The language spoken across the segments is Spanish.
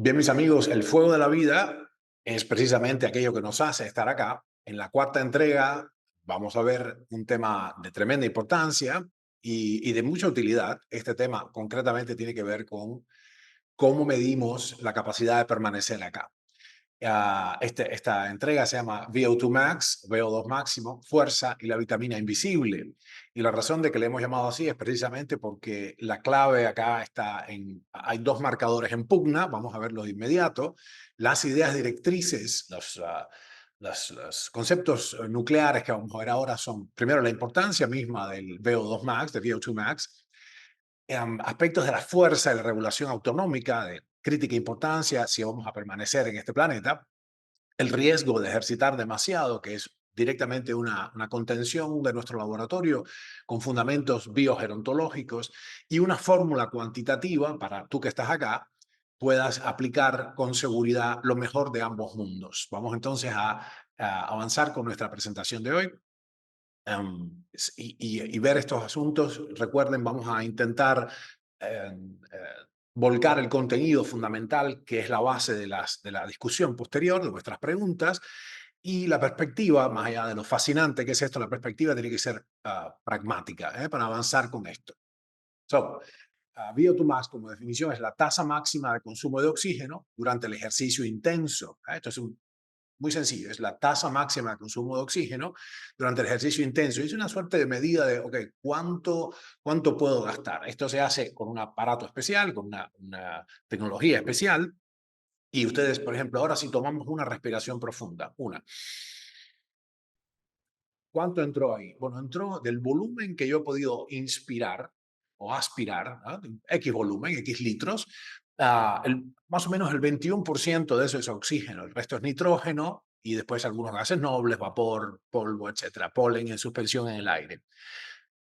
Bien, mis amigos, el fuego de la vida es precisamente aquello que nos hace estar acá. En la cuarta entrega vamos a ver un tema de tremenda importancia y de mucha utilidad. Este tema concretamente tiene que ver con cómo medimos la capacidad de permanecer acá. Esta entrega se llama VO2 Max, VO2 máximo, fuerza y la vitamina invisible. Y la razón de que le hemos llamado así es precisamente porque la clave acá está hay dos marcadores en pugna, vamos a verlos de inmediato, las ideas directrices, los conceptos nucleares que vamos a ver ahora son, primero, la importancia misma del VO2 Max, de VO2 Max, aspectos de la fuerza y la regulación autonómica de crítica importancia si vamos a permanecer en este planeta, el riesgo de ejercitar demasiado, que es directamente una contención de nuestro laboratorio con fundamentos biogerontológicos y una fórmula cuantitativa para tú que estás acá puedas aplicar con seguridad lo mejor de ambos mundos. Vamos entonces a avanzar con nuestra presentación de hoy. Y ver estos asuntos. Recuerden, vamos a intentar volcar el contenido fundamental, que es la base de la discusión posterior, de vuestras preguntas, y la perspectiva, más allá de lo fascinante que es esto, la perspectiva tiene que ser pragmática para avanzar con esto. So, VO2 max, como definición, es la tasa máxima de consumo de oxígeno durante el ejercicio intenso. Esto es muy sencillo, es la tasa máxima de consumo de oxígeno durante el ejercicio intenso. Es una suerte de medida de, ok, ¿cuánto puedo gastar? Esto se hace con un aparato especial, con una tecnología especial. Y ustedes, por ejemplo, ahora si tomamos una respiración profunda, ¿cuánto entró ahí? Bueno, entró del volumen que yo he podido inspirar o aspirar, ¿no? X volumen, X litros, más o menos el 21% de eso es oxígeno, el resto es nitrógeno y después algunos gases nobles, vapor, polvo, etcétera, polen en suspensión en el aire.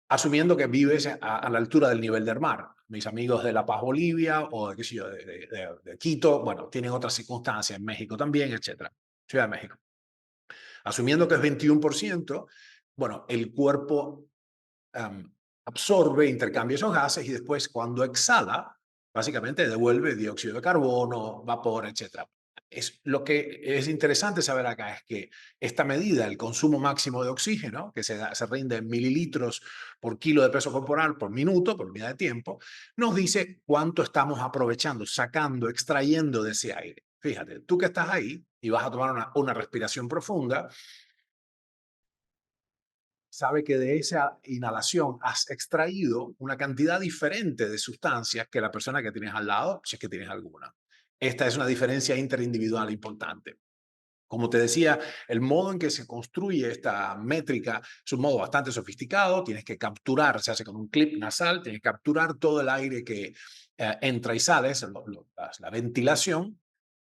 Asumiendo que vives a la altura del nivel del mar. Mis amigos de La Paz, Bolivia, o de, qué sé yo, de Quito, bueno, tienen otras circunstancias, en México también, etcétera. Ciudad de México. Asumiendo que es 21%, bueno, el cuerpo absorbe, intercambia esos gases y después cuando exhala, básicamente devuelve dióxido de carbono, vapor, etcétera. Lo que es interesante saber acá es que esta medida, el consumo máximo de oxígeno, que se rinde en mililitros por kilo de peso corporal por minuto, por unidad de tiempo, nos dice cuánto estamos aprovechando, sacando, extrayendo de ese aire. Fíjate, tú que estás ahí y vas a tomar una respiración profunda, sabe que de esa inhalación has extraído una cantidad diferente de sustancias que la persona que tienes al lado, si es que tienes alguna. Esta es una diferencia interindividual importante. Como te decía, el modo en que se construye esta métrica es un modo bastante sofisticado. Tienes que capturar, se hace con un clip nasal, tienes que capturar todo el aire que entra y sale, la ventilación,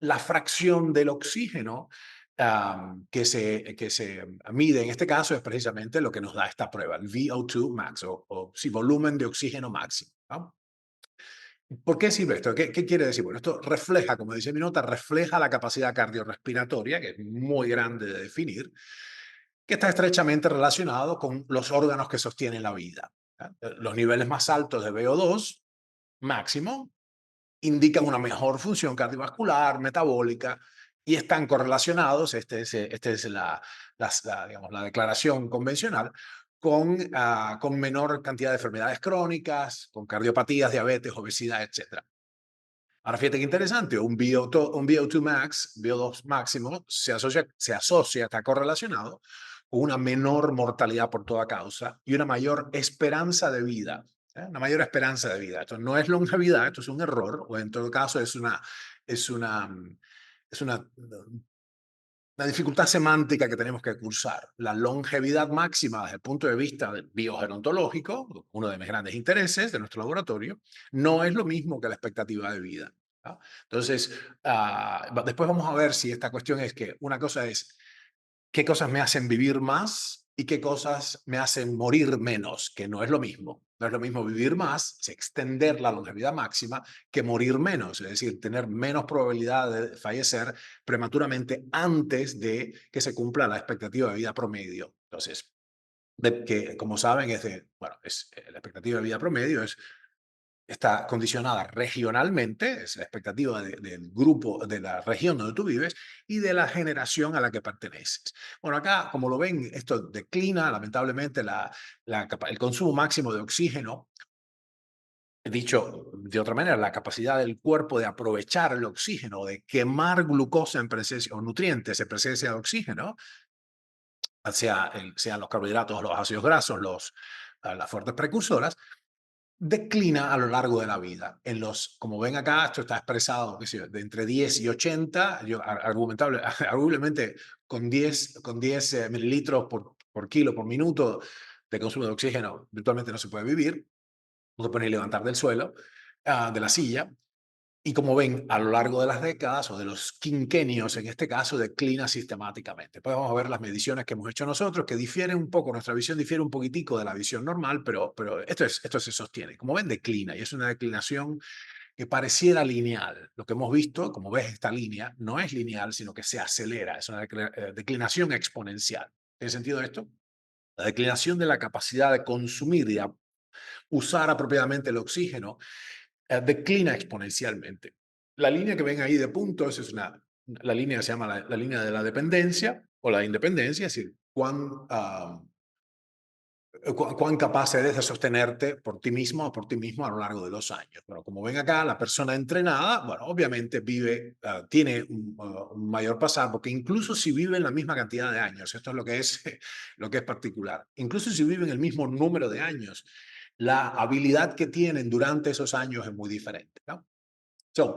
la fracción del oxígeno que se mide en este caso es precisamente lo que nos da esta prueba, el VO2 max o sí, volumen de oxígeno máximo, ¿no? ¿Por qué sirve esto? ¿Qué quiere decir? Bueno, esto refleja, como dice mi nota, refleja la capacidad cardiorrespiratoria, que es muy grande de definir, que está estrechamente relacionado con los órganos que sostienen la vida. ¿Ya? Los niveles más altos de VO2 máximo indican una mejor función cardiovascular, metabólica, y están correlacionados, este es digamos, la declaración convencional, con menor cantidad de enfermedades crónicas, con cardiopatías, diabetes, obesidad, etc. Ahora fíjate qué interesante, un VO2 max, VO2 máximo, se asocia, está correlacionado con una menor mortalidad por toda causa y una mayor esperanza de vida. Una mayor esperanza de vida. Esto no es longevidad, esto es un error, o en todo caso es una, es una dificultad semántica que tenemos que cursar. La longevidad máxima desde el punto de vista biogerontológico, uno de mis grandes intereses de nuestro laboratorio, no es lo mismo que la expectativa de vida. ¿No? Entonces, después vamos a ver si esta cuestión es que una cosa es qué cosas me hacen vivir más y qué cosas me hacen morir menos, que no es lo mismo. No es lo mismo vivir más, es extender la longevidad máxima, que morir menos, es decir, tener menos probabilidad de fallecer prematuramente antes de que se cumpla la expectativa de vida promedio. Entonces, que como saben, la expectativa de vida promedio es está condicionada regionalmente, es la expectativa del grupo, de la región donde tú vives y de la generación a la que perteneces. Bueno, acá, como lo ven, esto declina lamentablemente el consumo máximo de oxígeno. Dicho de otra manera, la capacidad del cuerpo de aprovechar el oxígeno, de quemar glucosa en presencia o nutrientes en presencia de oxígeno, sean los carbohidratos, los ácidos grasos, las fuertes precursoras, declina a lo largo de la vida. Como ven acá, esto está expresado, qué sé yo, de entre 10 y 80, arguablemente con 10 mililitros por kilo por minuto de consumo de oxígeno, virtualmente no se puede vivir, no se puede ni levantar del suelo, de la silla. Y como ven, a lo largo de las décadas o de los quinquenios, en este caso, declina sistemáticamente. Pues vamos a ver las mediciones que hemos hecho nosotros, que difieren un poco, nuestra visión difiere un poquitico de la visión normal, pero esto se sostiene. Como ven, declina, y es una declinación que pareciera lineal. Lo que hemos visto, como ves, esta línea no es lineal, sino que se acelera, es una declinación exponencial. ¿Tiene sentido esto? La declinación de la capacidad de consumir y usar apropiadamente el oxígeno declina exponencialmente. La línea que ven ahí de puntos es la línea que se llama la línea de la dependencia o la independencia, es decir, cuán capaz eres de sostenerte por ti mismo o por ti mismo a lo largo de los años. Bueno, como ven acá, la persona entrenada, bueno, obviamente tiene un mayor pasar, porque incluso si vive en la misma cantidad de años, esto es lo que es, lo que es particular, incluso si viven el mismo número de años, la habilidad que tienen durante esos años es muy diferente, ¿no?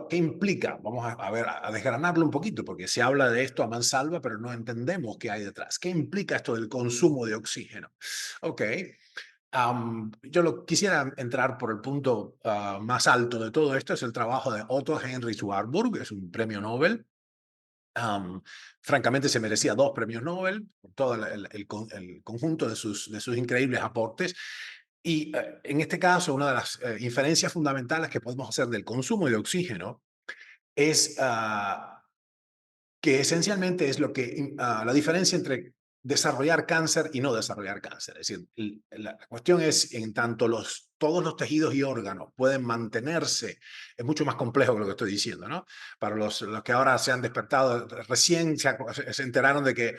¿Qué implica? Vamos a ver, a desgranarlo un poquito, porque se habla de esto a mansalva, pero no entendemos qué hay detrás. ¿Qué implica esto del consumo de oxígeno? Ok, quisiera entrar por el punto más alto de todo esto, es el trabajo de Otto Heinrich Warburg, es un premio Nobel. Am, Francamente se merecía 2 premios Nobel por todo el conjunto de sus increíbles aportes. Y en este caso, una de las inferencias fundamentales que podemos hacer del consumo de oxígeno es que esencialmente es la diferencia entre desarrollar cáncer y no desarrollar cáncer. Es decir, la cuestión es, en tanto todos los tejidos y órganos pueden mantenerse, es mucho más complejo que lo que estoy diciendo, ¿no? Para los que ahora se han despertado, recién se enteraron de que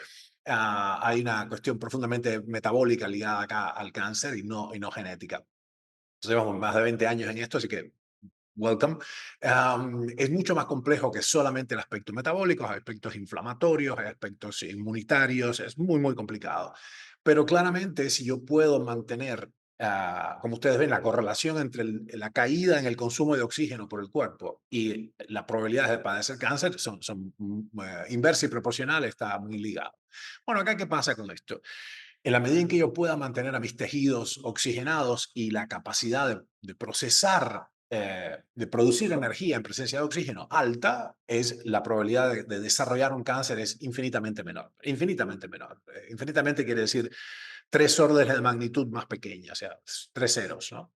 hay una cuestión profundamente metabólica ligada acá al cáncer y no genética. Llevamos más de 20 años en esto, así que welcome. Es mucho más complejo que solamente el aspecto metabólico, hay aspectos inflamatorios, hay aspectos inmunitarios, es muy, muy complicado. Pero claramente, si yo puedo mantener, como ustedes ven, la correlación entre la caída en el consumo de oxígeno por el cuerpo y la probabilidad de padecer cáncer son inversas y proporcionales, está muy ligado. Bueno, acá, ¿qué pasa con esto? En la medida en que yo pueda mantener a mis tejidos oxigenados y la capacidad de procesar, de producir energía en presencia de oxígeno alta, la probabilidad de desarrollar un cáncer es infinitamente menor. Infinitamente menor. Infinitamente quiere decir 3 órdenes de magnitud más pequeña, o sea, 3 ceros, ¿no?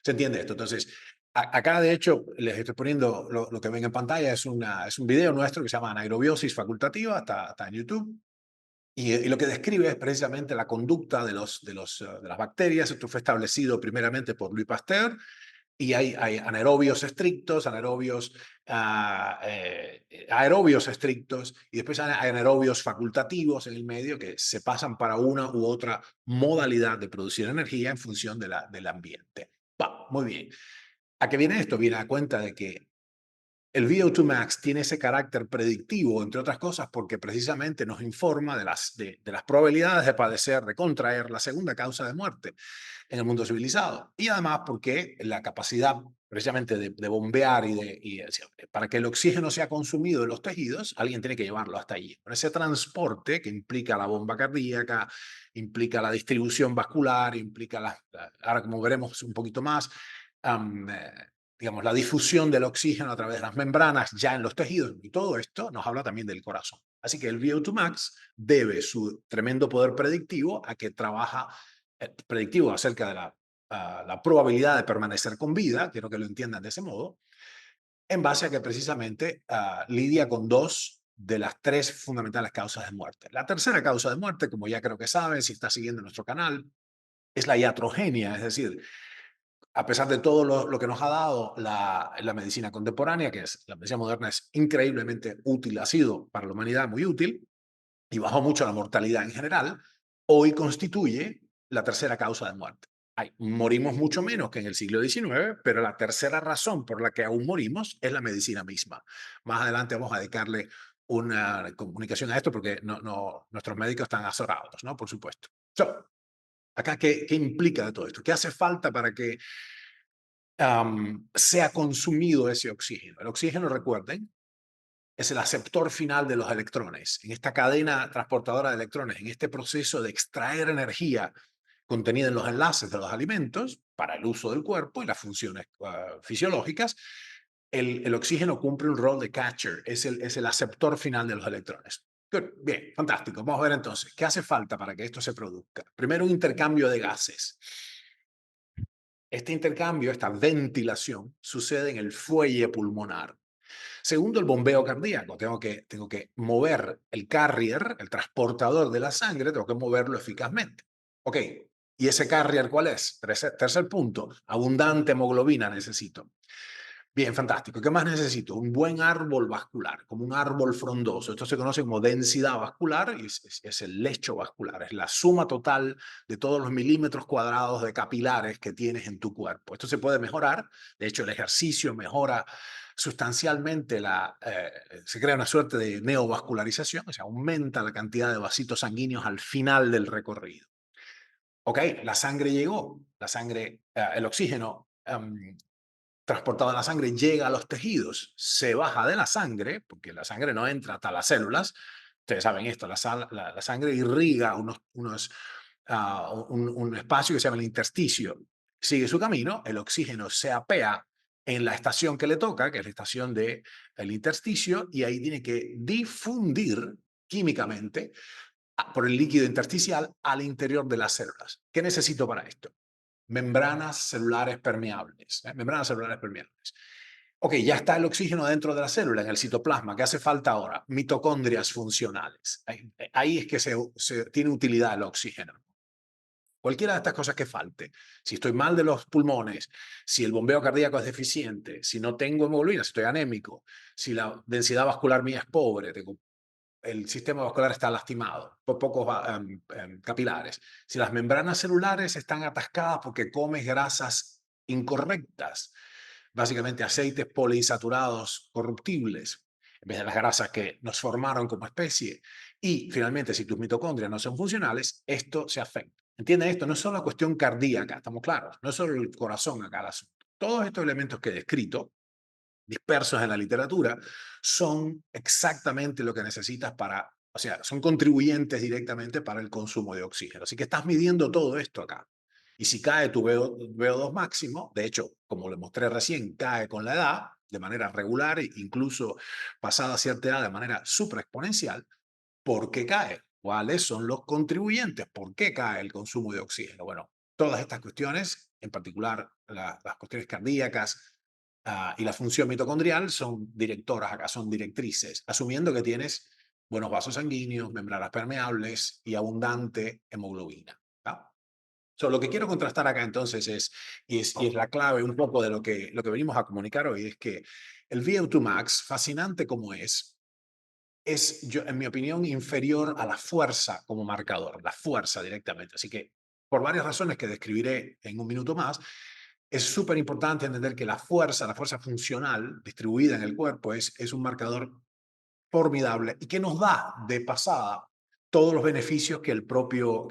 ¿Se entiende esto? Entonces, acá de hecho les estoy poniendo lo que ven en pantalla, es un video nuestro que se llama Anaerobiosis facultativa, está en YouTube. Y lo que describe es precisamente la conducta de las bacterias. Esto fue establecido primeramente por Louis Pasteur y hay anaerobios estrictos, aerobios estrictos y después hay anaerobios facultativos en el medio que se pasan para una u otra modalidad de producir energía en función del ambiente. Muy bien. ¿A qué viene esto? Viene a cuenta de que el VO2 Max tiene ese carácter predictivo, entre otras cosas, porque precisamente nos informa de las probabilidades de padecer, de contraer la segunda causa de muerte en el mundo civilizado. Y además porque la capacidad precisamente de bombear para que el oxígeno sea consumido en los tejidos, alguien tiene que llevarlo hasta allí. Pero ese transporte que implica la bomba cardíaca, implica la distribución vascular, implica ahora como veremos un poquito más, am, eh, digamos, la difusión del oxígeno a través de las membranas ya en los tejidos, y todo esto nos habla también del corazón. Así que el VO2 Max debe su tremendo poder predictivo a que trabaja, predictivo acerca de la probabilidad de permanecer con vida, quiero que lo entiendan de ese modo, en base a que precisamente lidia con 2 de las 3 fundamentales causas de muerte. La tercera causa de muerte, como ya creo que saben, si está siguiendo nuestro canal, es la iatrogenia, es decir, a pesar de todo lo que nos ha dado la medicina contemporánea, que es la medicina moderna es increíblemente útil, ha sido para la humanidad muy útil y bajó mucho la mortalidad en general, hoy constituye la tercera causa de muerte. Morimos mucho menos que en el siglo XIX, pero la tercera razón por la que aún morimos es la medicina misma. Más adelante vamos a dedicarle una comunicación a esto porque nuestros médicos están azorados, ¿no? Por supuesto. Acá, ¿qué implica de todo esto? ¿Qué hace falta para que sea consumido ese oxígeno? El oxígeno, recuerden, es el aceptor final de los electrones. En esta cadena transportadora de electrones, en este proceso de extraer energía contenida en los enlaces de los alimentos para el uso del cuerpo y las funciones fisiológicas, el oxígeno cumple un rol de catcher, es el aceptor final de los electrones. Bien, fantástico. Vamos a ver entonces, ¿qué hace falta para que esto se produzca? Primero, un intercambio de gases. Este intercambio, esta ventilación, sucede en el fuelle pulmonar. Segundo, el bombeo cardíaco. Tengo que mover el carrier, el transportador de la sangre, tengo que moverlo eficazmente. Ok, ¿y ese carrier cuál es? Tercer punto, abundante hemoglobina necesito. Bien, fantástico. ¿Qué más necesito? Un buen árbol vascular, como un árbol frondoso. Esto se conoce como densidad vascular y es el lecho vascular. Es la suma total de todos los milímetros cuadrados de capilares que tienes en tu cuerpo. Esto se puede mejorar. De hecho, el ejercicio mejora sustancialmente se crea una suerte de neovascularización, o sea, aumenta la cantidad de vasitos sanguíneos al final del recorrido. Ok, la sangre llegó, el oxígeno transportado en la sangre llega a los tejidos, se baja de la sangre, porque la sangre no entra hasta las células. Ustedes saben esto, la sangre irriga un espacio que se llama el intersticio. Sigue su camino, el oxígeno se apea en la estación que le toca, que es la estación del intersticio, y ahí tiene que difundir químicamente por el líquido intersticial al interior de las células. ¿Qué necesito para esto? Membranas celulares permeables. Membranas celulares permeables. Ok, ya está el oxígeno dentro de la célula, en el citoplasma. ¿Qué hace falta ahora? Mitocondrias funcionales. Ahí es que se tiene utilidad el oxígeno. Cualquiera de estas cosas que falte, si estoy mal de los pulmones, si el bombeo cardíaco es deficiente, si no tengo hemoglobina, si estoy anémico, si la densidad vascular mía es pobre, el sistema vascular está lastimado, por pocos capilares. Si las membranas celulares están atascadas porque comes grasas incorrectas, básicamente aceites poliinsaturados corruptibles, en vez de las grasas que nos formaron como especie, y finalmente si tus mitocondrias no son funcionales, esto se afecta. ¿Entienden esto? No es solo una cuestión cardíaca, estamos claros, no es solo el corazón acá el asunto. Todos estos elementos que he descrito dispersos en la literatura, son exactamente lo que necesitas o sea, son contribuyentes directamente para el consumo de oxígeno. Así que estás midiendo todo esto acá. Y si cae tu VO2 máximo, de hecho, como le mostré recién, cae con la edad de manera regular e incluso pasada cierta edad de manera supraexponencial, ¿por qué cae? ¿Cuáles son los contribuyentes? ¿Por qué cae el consumo de oxígeno? Bueno, todas estas cuestiones, en particular las cuestiones cardíacas, y la función mitocondrial son directoras acá, son directrices, asumiendo que tienes buenos vasos sanguíneos, membranas permeables y abundante hemoglobina. ¿Tá? Lo que quiero contrastar acá entonces y es la clave un poco de lo que venimos a comunicar hoy, es que el VO2 max, fascinante como en mi opinión, inferior a la fuerza como marcador, la fuerza directamente. Así que, por varias razones que describiré en un minuto más, es súper importante entender que la fuerza funcional distribuida en el cuerpo es un marcador formidable y que nos da de pasada todos los beneficios que el propio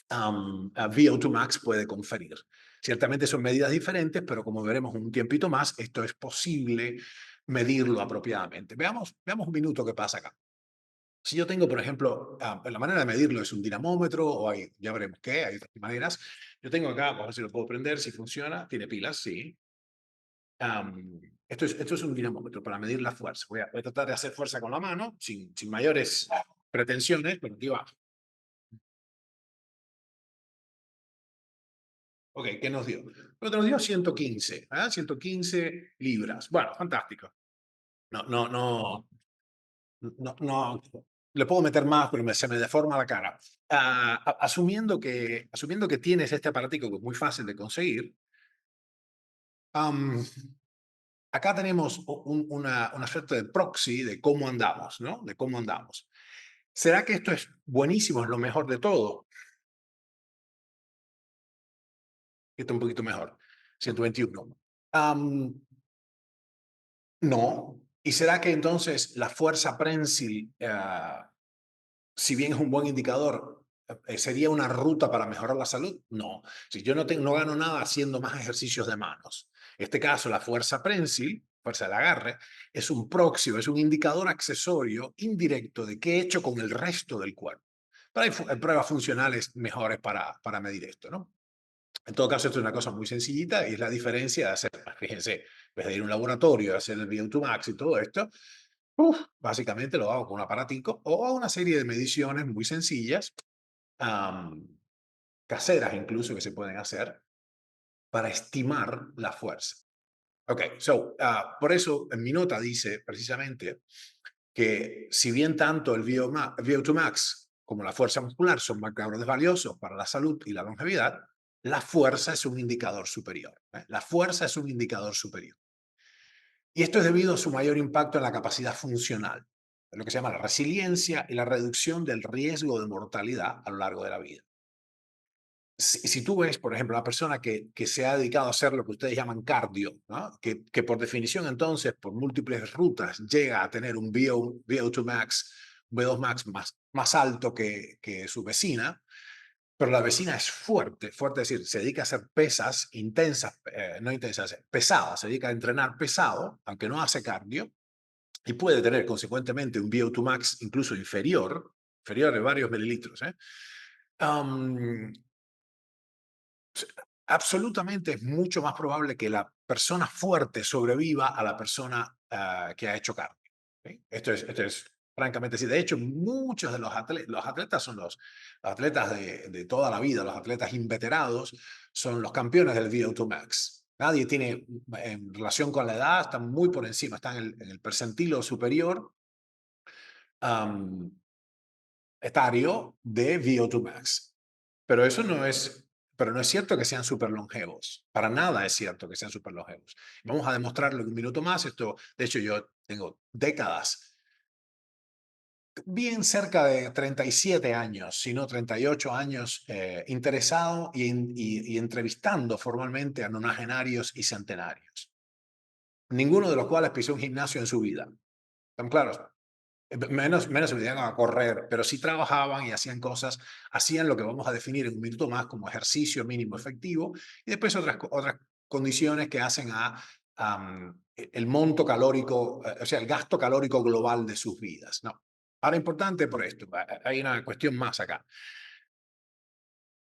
VO2 max puede conferir. Ciertamente son medidas diferentes, pero como veremos un tiempito más, esto es posible medirlo apropiadamente. Veamos un minuto qué pasa acá. Si yo tengo, por ejemplo, la manera de medirlo es un dinamómetro, o ya veremos qué, hay otras maneras. Yo tengo acá, vamos a ver si lo puedo prender, si funciona, tiene pilas, sí. Esto es un dinamómetro para medir la fuerza. Voy a tratar de hacer fuerza con la mano, sin mayores pretensiones, pero aquí va. Ok, ¿qué nos dio? Nos dio 115, 115 libras. Bueno, fantástico. No, no, no, no, no. le puedo meter más, pero se me deforma la cara. Asumiendo que tienes este aparatico que es muy fácil de conseguir, am, acá tenemos una suerte de proxy de cómo andamos, ¿no? De cómo andamos. ¿Será que esto es buenísimo, es lo mejor de todo? Esto un poquito mejor, 121. Am, no. ¿Y será que entonces la fuerza prensil, si bien es un buen indicador, sería una ruta para mejorar la salud? No. Si yo no gano nada haciendo más ejercicios de manos. En este caso, la fuerza prensil, fuerza del agarre, es un próximo, es un indicador accesorio indirecto de qué he hecho con el resto del cuerpo. Pero hay pruebas funcionales mejores para medir esto, ¿no? En todo caso, esto es una cosa muy sencillita y es la diferencia de hacer, fíjense, en vez de ir a un laboratorio, hacer el VO2 max y todo esto, básicamente lo hago con un aparatico o una serie de mediciones muy sencillas, am, caseras incluso, que se pueden hacer para estimar la fuerza. Ok, por eso en mi nota dice precisamente que si bien tanto el VO2 max como la fuerza muscular son marcadores valiosos para la salud y la longevidad, la fuerza es un indicador superior. La fuerza es un indicador superior. Y esto es debido a su mayor impacto en la capacidad funcional, lo que se llama la resiliencia y la reducción del riesgo de mortalidad a lo largo de la vida. Si tú ves, por ejemplo, una persona que se ha dedicado a hacer lo que ustedes llaman cardio, ¿no? Que por definición entonces, por múltiples rutas, llega a tener un VO2 max, un V2 max más alto que su vecina, pero la vecina es fuerte, fuerte, es decir, se dedica a hacer pesas intensas, no intensas, pesadas, se dedica a entrenar pesado, aunque no hace cardio, y puede tener consecuentemente un VO2 max incluso inferior de varios mililitros. Am, Absolutamente es mucho más probable que la persona fuerte sobreviva a la persona que ha hecho cardio. ¿Sí? Esto es francamente así. De hecho, muchos de los atletas son los atletas de toda la vida, los atletas inveterados, son los campeones del VO2 Max. Nadie tiene, en relación con la edad, están muy por encima, están en el percentilo superior am, etario de VO2 Max. Pero eso no es, pero no es cierto que sean súper longevos. Para nada es cierto que sean súper longevos. Vamos a demostrarlo en un minuto más. Esto, de hecho, yo tengo décadas, bien cerca de 37 años, si no 38 años, interesado y entrevistando formalmente a nonagenarios y centenarios. Ninguno de los cuales pisó un gimnasio en su vida. ¿Están claros? Menos se dedicaban a correr, pero sí trabajaban y hacían cosas, hacían lo que vamos a definir en un minuto más como ejercicio mínimo efectivo, y después otras condiciones que hacen el monto calórico, o sea, el gasto calórico global de sus vidas, ¿no? Ahora, importante por esto, hay una cuestión más acá.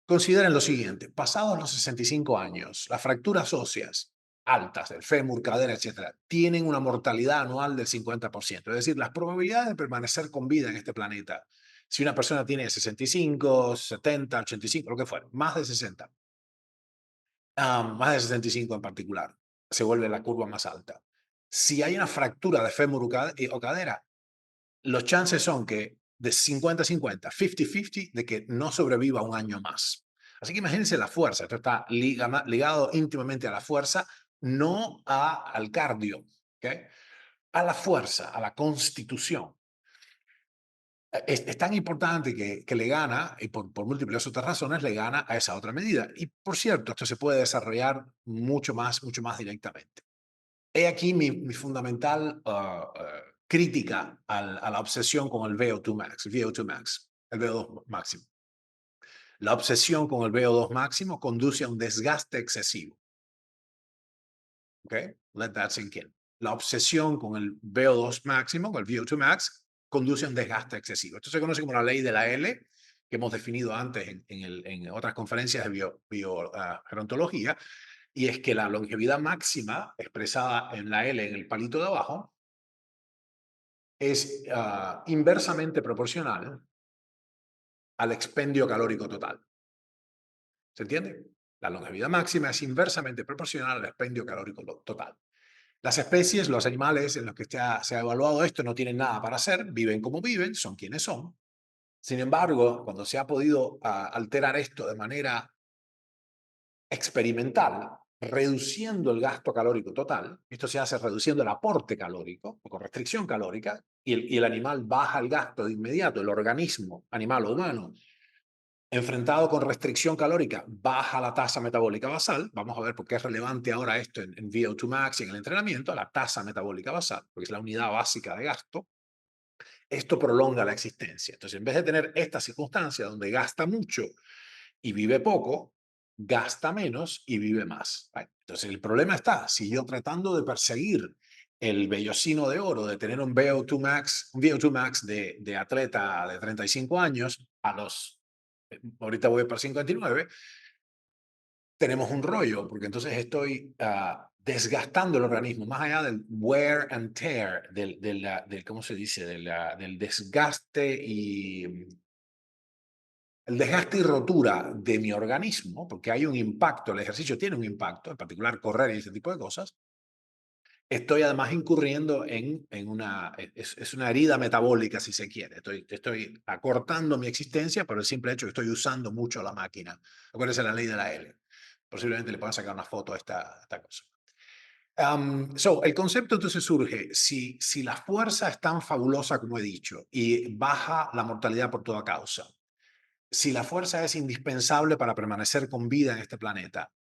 Consideren lo siguiente, pasados los 65 años, las fracturas óseas altas, del fémur, cadera, etcétera, tienen una mortalidad anual del 50%. Es decir, las probabilidades de permanecer con vida en este planeta, si una persona tiene 65, 70, 85, lo que fuera, más de 60, más de 65 en particular, se vuelve la curva más alta. Si hay una fractura de fémur o cadera, los chances son que de 50-50, 50-50, de que no sobreviva un año más. Así que imagínense la fuerza. Esto está ligado íntimamente a la fuerza, no al cardio, ¿okay? A la fuerza, a la constitución. Es tan importante que le gana, y por múltiples otras razones, le gana a esa otra medida. Y por cierto, esto se puede desarrollar mucho más directamente. He aquí mi fundamental crítica a la obsesión con el VO2 max, VO2 max, el VO2 máximo. La obsesión con el VO2 máximo conduce a un desgaste excesivo. ¿Ok? Let that sink in. La obsesión con el VO2 máximo, con el VO2 max, conduce a un desgaste excesivo. Esto se conoce como la ley de la L, que hemos definido antes en otras conferencias de gerontología, y es que la longevidad máxima expresada en la L en el palito de abajo es inversamente proporcional al expendio calórico total. ¿Se entiende? La longevidad máxima es inversamente proporcional al expendio calórico total. Las especies, los animales en los que se ha evaluado esto no tienen nada para hacer, viven como viven, son quienes son. Sin embargo, cuando se ha podido alterar esto de manera experimental, reduciendo el gasto calórico total, esto se hace reduciendo el aporte calórico o con restricción calórica, y el animal baja el gasto de inmediato, el organismo, animal o humano, enfrentado con restricción calórica, baja la tasa metabólica basal. Vamos a ver por qué es relevante ahora esto en VO2 max y en el entrenamiento, la tasa metabólica basal, porque es la unidad básica de gasto. Esto prolonga la existencia. Entonces, en vez de tener esta circunstancia donde gasta mucho y vive poco, gasta menos y vive más. ¿Vale? Entonces, el problema está, si yo tratando de perseguir el vellocino de oro, de tener un VO2 max de atleta de 35 años, ahorita voy para 59, tenemos un rollo, porque entonces estoy desgastando el organismo, más allá del wear and tear, ¿cómo se dice? Del desgaste el desgaste y rotura de mi organismo, porque hay un impacto, el ejercicio tiene un impacto, en particular correr y ese tipo de cosas. Estoy además incurriendo en es una herida metabólica, si se quiere. Estoy acortando mi existencia por el simple hecho que estoy usando mucho la máquina. Acuérdense la ley de la L. Posiblemente le puedan sacar una foto a esta cosa. El concepto entonces surge, si la fuerza es tan fabulosa como he dicho y baja la mortalidad por toda causa, si la fuerza es indispensable para permanecer con vida en este planeta,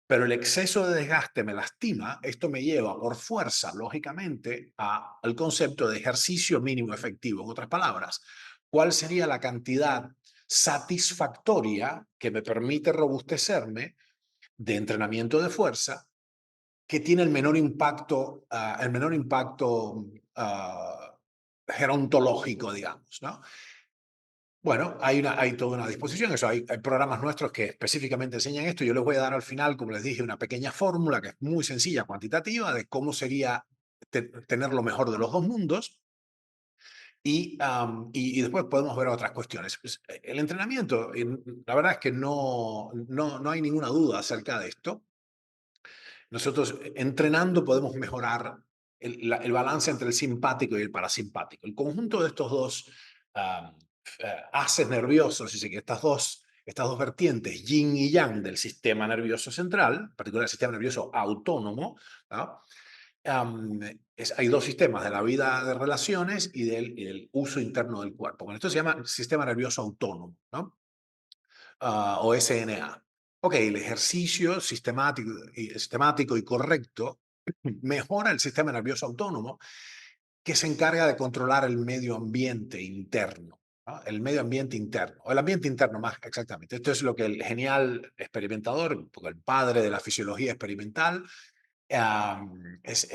pero el exceso de desgaste me lastima, esto me lleva por fuerza, lógicamente, al concepto de ejercicio mínimo efectivo. En otras palabras, ¿cuál sería la cantidad satisfactoria que me permite robustecerme de entrenamiento de fuerza que tiene el menor impacto gerontológico, digamos, ¿no? Bueno, hay toda una disposición, eso, hay programas nuestros que específicamente enseñan esto. Yo les voy a dar al final, como les dije, una pequeña fórmula que es muy sencilla, cuantitativa, de cómo sería tener lo mejor de los dos mundos. Y después podemos ver otras cuestiones. Pues, el entrenamiento, la verdad es que no hay ninguna duda acerca de esto. Nosotros entrenando podemos mejorar el balance entre el simpático y el parasimpático. El conjunto de estos dos am, haces nerviosos, que estas dos vertientes, yin y yang del sistema nervioso central, en particular el sistema nervioso autónomo, ¿no? Hay dos sistemas, de la vida de relaciones y del uso interno del cuerpo. Bueno, esto se llama sistema nervioso autónomo, ¿no? O SNA. Ok, el ejercicio sistemático y correcto mejora el sistema nervioso autónomo que se encarga de controlar el medio ambiente interno. ¿No? El medio ambiente interno, o el ambiente interno más exactamente. Esto es lo que el genial experimentador, un poco el padre de la fisiología experimental, es,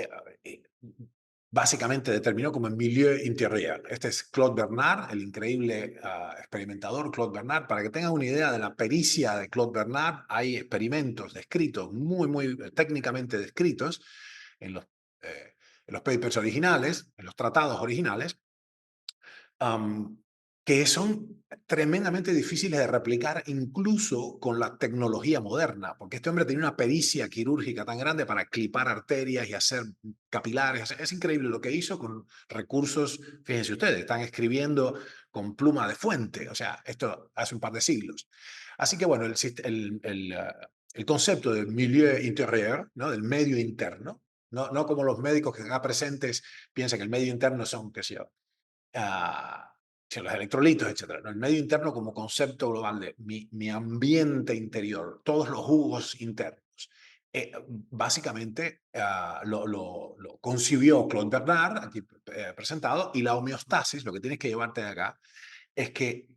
básicamente determinó como el milieu intérieur. Este es Claude Bernard, el increíble experimentador Claude Bernard. Para que tengan una idea de la pericia de Claude Bernard, hay experimentos descritos, muy, muy técnicamente descritos en los, eh, en los papers originales, en los tratados originales, am, que son tremendamente difíciles de replicar incluso con la tecnología moderna, porque este hombre tenía una pericia quirúrgica tan grande para clipar arterias y hacer capilares. Es increíble lo que hizo con recursos, fíjense ustedes, están escribiendo con pluma de fuente, o sea, esto hace un par de siglos. Así que bueno, el concepto del milieu intérieur, ¿no? Del medio interno, no como los médicos que acá presentes piensan que el medio interno son, qué sé yo, ah, los electrolitos, etcétera, ¿no? El medio interno como concepto global de mi ambiente interior, todos los jugos internos. Básicamente lo concibió Claude Bernard, aquí presentado, y la homeostasis, lo que tienes que llevarte de acá, es que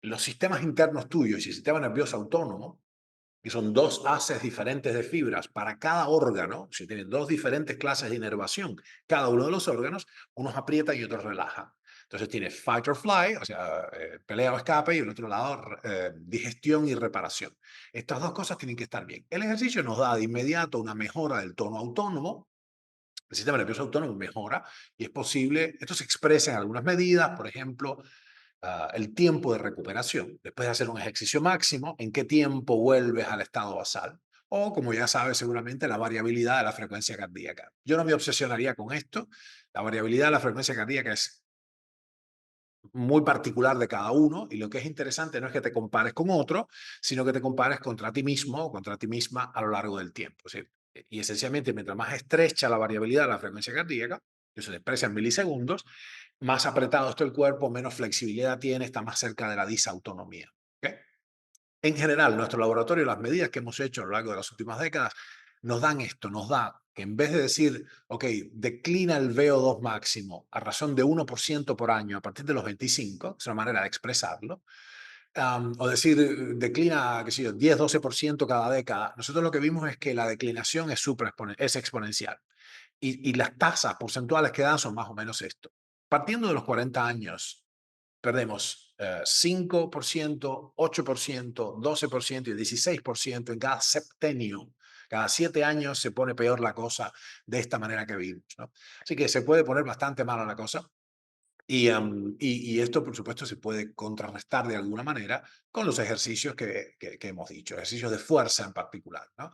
los sistemas internos tuyos y el sistema nervioso autónomo, que son dos haces diferentes de fibras para cada órgano, si tienen dos diferentes clases de inervación, cada uno de los órganos, unos aprieta y otros relajan. Entonces tiene fight or fly, o sea, pelea o escape, y el otro lado, digestión y reparación. Estas dos cosas tienen que estar bien. El ejercicio nos da de inmediato una mejora del tono autónomo, el sistema nervioso autónomo mejora, y es posible, esto se expresa en algunas medidas, por ejemplo, el tiempo de recuperación. Después de hacer un ejercicio máximo, ¿en qué tiempo vuelves al estado basal? o, como ya sabes seguramente, la variabilidad de la frecuencia cardíaca. Yo no me obsesionaría con esto. La variabilidad de la frecuencia cardíaca es muy particular de cada uno, y lo que es interesante no es que te compares con otro, sino que te compares contra ti mismo o contra ti misma a lo largo del tiempo. ¿Sí? Y esencialmente, mientras más estrecha la variabilidad de la frecuencia cardíaca, que se expresa en milisegundos, más apretado está el cuerpo, menos flexibilidad tiene, está más cerca de la disautonomía. ¿Ok? En general, nuestro laboratorio, las medidas que hemos hecho a lo largo de las últimas décadas, nos dan esto, nos da que en vez de decir, ok, declina el VO2 máximo a razón de 1% por año a partir de los 25, es una manera de expresarlo, o decir, declina, qué sé yo, 10-12% cada década, nosotros lo que vimos es que la declinación es exponencial y las tasas porcentuales que dan son más o menos esto. Partiendo de los 40 años, perdemos 5%, 8%, 12% y 16% en cada septenio. Cada 7 años se pone peor la cosa de esta manera que vimos, ¿no? Así que se puede poner bastante mala la cosa. Y esto, por supuesto, se puede contrarrestar de alguna manera con los ejercicios que hemos dicho, ejercicios de fuerza en particular, ¿no?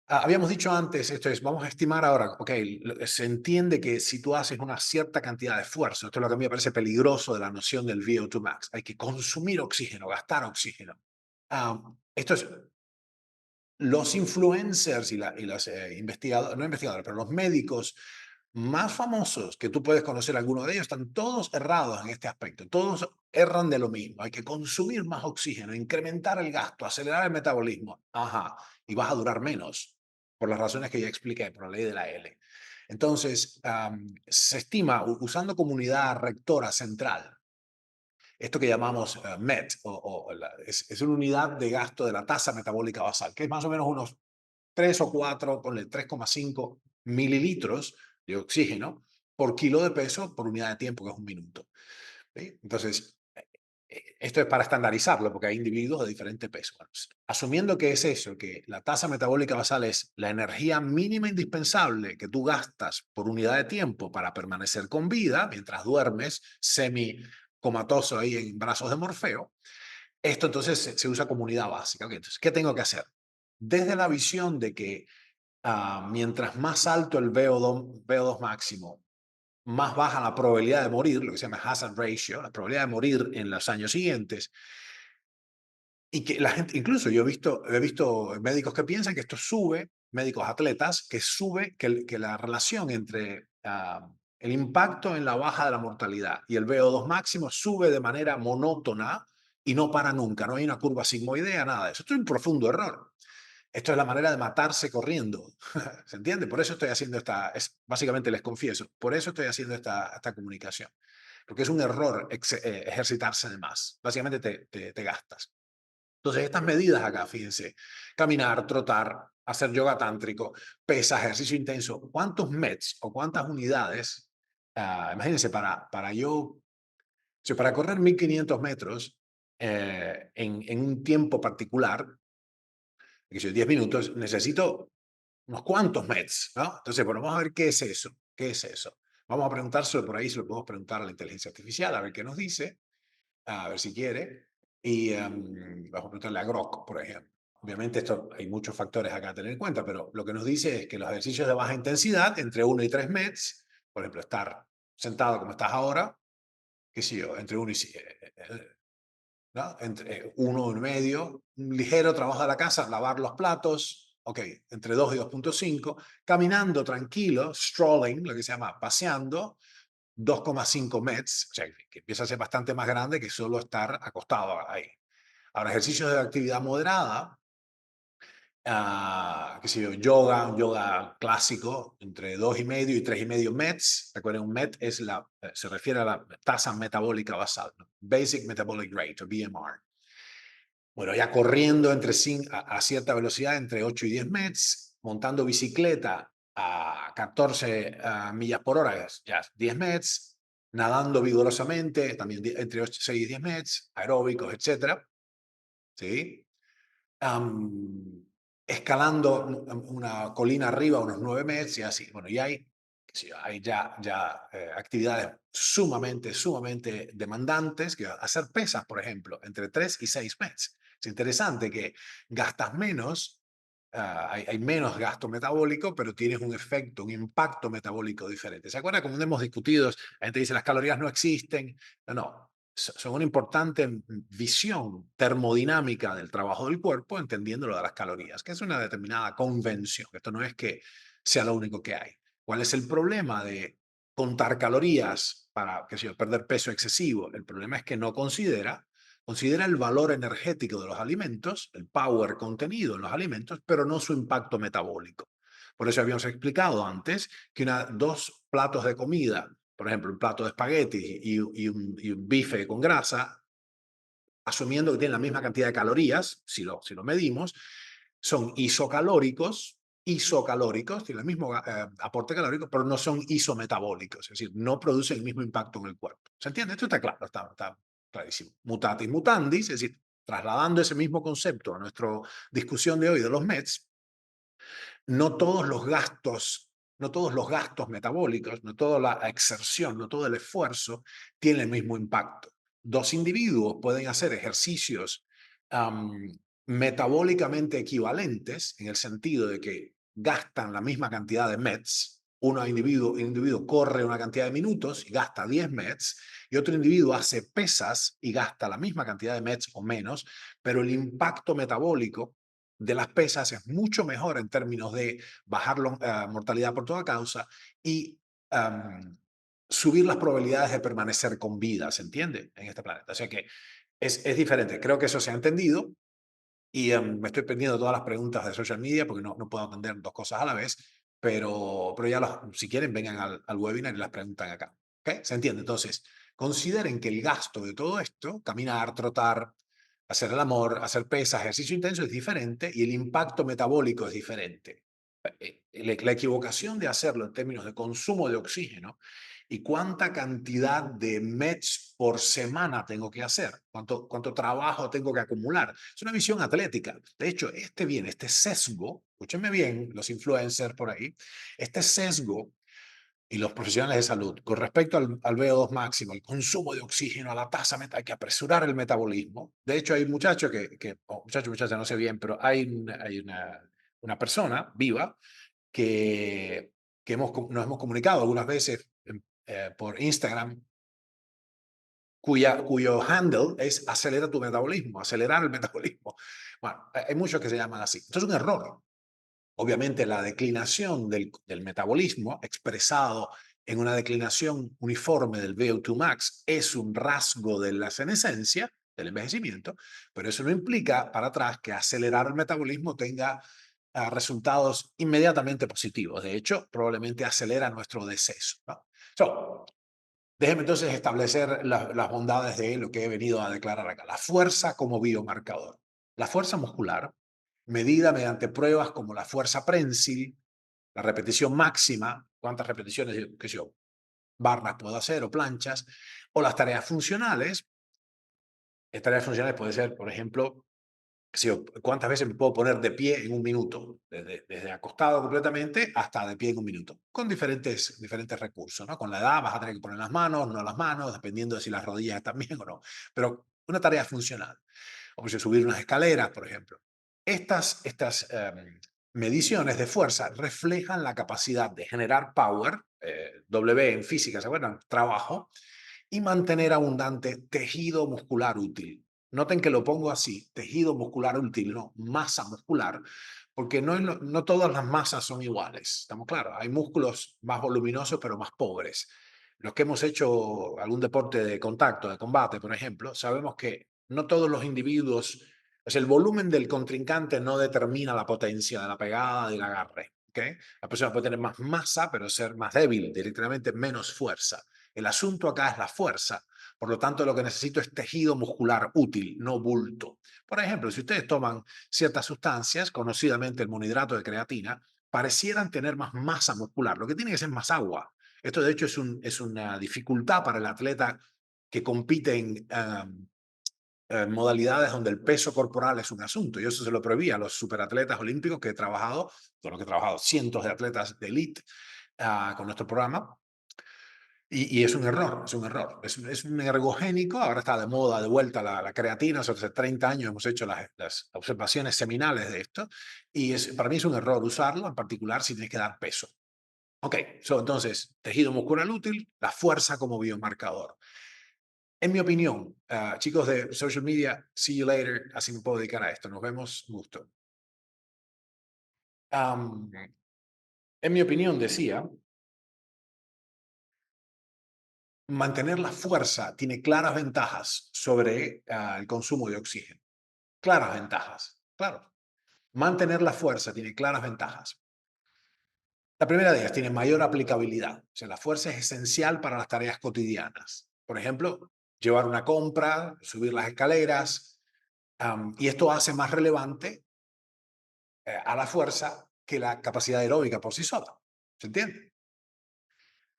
Habíamos dicho antes, esto es, vamos a estimar ahora, ok, se entiende que si tú haces una cierta cantidad de esfuerzo, esto es lo que a mí me parece peligroso de la noción del VO2 max, hay que consumir oxígeno, gastar oxígeno. Esto es, los influencers y los investigadores, no investigadores, pero los médicos más famosos que tú puedes conocer, algunos de ellos, están todos errados en este aspecto. Todos erran de lo mismo. Hay que consumir más oxígeno, incrementar el gasto, acelerar el metabolismo. Ajá. Y vas a durar menos, por las razones que ya expliqué, por la ley de la L. Entonces, se estima, usando como unidad rectora central, esto que llamamos MET, es una unidad de gasto de la tasa metabólica basal, que es más o menos unos 3 o 4, ponle 3,5 mililitros de oxígeno por kilo de peso por unidad de tiempo, que es un minuto. ¿Sí? Entonces, esto es para estandarizarlo, porque hay individuos de diferente peso. Bueno, asumiendo que es eso, que la tasa metabólica basal es la energía mínima indispensable que tú gastas por unidad de tiempo para permanecer con vida, mientras duermes semi comatoso ahí en brazos de Morfeo, esto entonces se usa como unidad básica. Okay, entonces, ¿qué tengo que hacer? Desde la visión de que mientras más alto el VO2 máximo, más baja la probabilidad de morir, lo que se llama hazard ratio, la probabilidad de morir en los años siguientes. Y que la gente, incluso yo he visto médicos que piensan que esto sube, médicos atletas, que sube, que la relación entre el impacto en la baja de la mortalidad y el VO2 máximo sube de manera monótona y no para nunca, no hay una curva sigmoidea, nada de eso. Esto es un profundo error. Esto es la manera de matarse corriendo. ¿Se entiende? Por eso estoy haciendo básicamente les confieso, por eso estoy haciendo esta comunicación. Porque es un error ejercitarse de más. Básicamente te gastas. Entonces, estas medidas acá, fíjense, caminar, trotar, hacer yoga tántrico, pesas, ejercicio intenso, ¿cuántos METs o cuántas unidades? Imagínense, para correr 1500 metros en un tiempo particular, que si 10 minutos, necesito unos cuantos METs, ¿no? Entonces, bueno, vamos a ver qué es eso. ¿Qué es eso? Vamos a preguntárselo por ahí, se lo podemos preguntar a la inteligencia artificial, a ver qué nos dice, a ver si quiere. Y vamos a preguntarle a Grok, por ejemplo. Obviamente esto hay muchos factores acá a tener en cuenta, pero lo que nos dice es que los ejercicios de baja intensidad, entre 1 y 3 METs, por ejemplo, estar sentado como estás ahora, qué sé yo, entre 1 y ¿no? Entre 1 y medio, un ligero trabajo de la casa, lavar los platos, ok, entre 2 y 2,5, caminando tranquilo, strolling, lo que se llama paseando, 2,5 METs, o sea, que empieza a ser bastante más grande que solo estar acostado ahí. Ahora, ejercicios de actividad moderada, qué sé yo, yoga, un yoga clásico, entre 2,5 y 3,5 METs. Recuerden, un MET se refiere a la tasa metabólica basal, ¿no? Basic Metabolic Rate, o BMR. Bueno, ya corriendo a cierta velocidad, entre 8 y 10 METs, montando bicicleta a 14 millas por hora, ya 10 METs, nadando vigorosamente, también entre 6 y 10 METs, aeróbicos, etcétera, ¿sí? Escalando una colina arriba, unos 9 METs y así. Bueno, y hay ya actividades sumamente demandantes, que hacer pesas, por ejemplo, entre 3 y 6 METs. Es interesante que gastas menos hay menos gasto metabólico, pero tienes un efecto, un impacto metabólico diferente. ¿Se acuerdan? Como hemos discutido, la gente dice las calorías no existen. No, no. Son una importante visión termodinámica del trabajo del cuerpo, entendiendo lo de las calorías, que es una determinada convención. Esto no es que sea lo único que hay. ¿Cuál es el problema de contar calorías para, qué sé yo, perder peso excesivo? El problema es que no considera el valor energético de los alimentos, el power contenido en los alimentos, pero no su impacto metabólico. Por eso habíamos explicado antes que dos platos de comida, por ejemplo, un plato de espagueti y un bife con grasa, asumiendo que tienen la misma cantidad de calorías, si lo medimos, son isocalóricos, tienen el mismo aporte calórico, pero no son isometabólicos, es decir, no producen el mismo impacto en el cuerpo. ¿Se entiende? Esto está claro, está clarísimo. Mutatis mutandis, es decir, trasladando ese mismo concepto a nuestra discusión de hoy de los METs, no todos los gastos metabólicos, no toda la exerción, no todo el esfuerzo tiene el mismo impacto. Dos individuos pueden hacer ejercicios am, metabólicamente equivalentes en el sentido de que gastan la misma cantidad de METs. Un individuo corre una cantidad de minutos y gasta 10 METs, y otro individuo hace pesas y gasta la misma cantidad de METs o menos, pero el impacto metabólico de las pesas es mucho mejor en términos de bajar mortalidad por toda causa y subir las probabilidades de permanecer con vida, ¿se entiende? En este planeta. O sea que es diferente. Creo que eso se ha entendido y me estoy pendiendo de todas las preguntas de social media porque no puedo atender dos cosas a la vez, pero ya si quieren vengan al webinar y las preguntan acá. ¿Ok? ¿Se entiende? Entonces, consideren que el gasto de todo esto, caminar, trotar, hacer el amor, hacer pesas, ejercicio intenso es diferente y el impacto metabólico es diferente. La equivocación de hacerlo en términos de consumo de oxígeno y cuánta cantidad de METs por semana tengo que hacer, cuánto trabajo tengo que acumular. Es una visión atlética. De hecho, este sesgo, escúchenme bien, los influencers por ahí, este sesgo y los profesionales de salud, con respecto al VO2 máximo, al consumo de oxígeno, a la tasa, hay que apresurar el metabolismo. De hecho, hay muchachos muchachas, no sé bien, pero hay una persona viva que nos hemos comunicado algunas veces por Instagram, cuyo handle es acelera tu metabolismo, acelerar el metabolismo. Bueno, hay muchos que se llaman así. Esto es un error. Obviamente la declinación del metabolismo expresado en una declinación uniforme del VO2 max es un rasgo de la senescencia, del envejecimiento, pero eso no implica para atrás que acelerar el metabolismo tenga resultados inmediatamente positivos. De hecho, probablemente acelera nuestro deceso, ¿no? Déjeme entonces establecer las bondades de lo que he venido a declarar acá. La fuerza como biomarcador. La fuerza muscular, medida mediante pruebas como la fuerza prensil, la repetición máxima, cuántas repeticiones, qué sé yo, barras puedo hacer o planchas, o las tareas funcionales. Tareas funcionales puede ser, por ejemplo, si cuántas veces me puedo poner de pie en un minuto, desde acostado completamente hasta de pie en un minuto, con diferentes recursos, ¿no? Con la edad vas a tener que poner las manos, no las manos, dependiendo de si las rodillas están bien o no, pero una tarea funcional. O pues, subir unas escaleras, por ejemplo. Estas mediciones de fuerza reflejan la capacidad de generar power, W en física, ¿se acuerdan? Trabajo, y mantener abundante tejido muscular útil. Noten que lo pongo así, tejido muscular útil, no masa muscular, porque no todas las masas son iguales, ¿estamos claros? Hay músculos más voluminosos pero más pobres. Los que hemos hecho algún deporte de contacto, de combate, por ejemplo, sabemos que no todos los individuos, o sea, el volumen del contrincante no determina la potencia de la pegada, del agarre. ¿Okay? La persona puede tener más masa, pero ser más débil, directamente menos fuerza. El asunto acá es la fuerza. Por lo tanto, lo que necesito es tejido muscular útil, no bulto. Por ejemplo, si ustedes toman ciertas sustancias, conocidamente el monohidrato de creatina, parecieran tener más masa muscular. Lo que tiene que ser más agua. Esto, de hecho, es una dificultad para el atleta que compite en modalidades donde el peso corporal es un asunto. Y eso se lo prohibía a los superatletas olímpicos que he trabajado, con los que he trabajado cientos de atletas de elite con nuestro programa. Y es un error, es un error. Es un ergogénico, ahora está de moda de vuelta la creatina, hace 30 años hemos hecho las observaciones seminales de esto, y para mí es un error usarlo, en particular si tienes que dar peso. Ok, entonces, tejido muscular útil, la fuerza como biomarcador. En mi opinión, chicos de social media, see you later, así me puedo dedicar a esto, nos vemos, gusto. Am, en mi opinión, decía, mantener la fuerza tiene claras ventajas sobre el consumo de oxígeno. Claras ventajas, claro. Mantener la fuerza tiene claras ventajas. La primera de ellas tiene mayor aplicabilidad. O sea, la fuerza es esencial para las tareas cotidianas. Por ejemplo, llevar una compra, subir las escaleras, y esto hace más relevante a la fuerza que la capacidad aeróbica por sí sola. ¿Se entiende?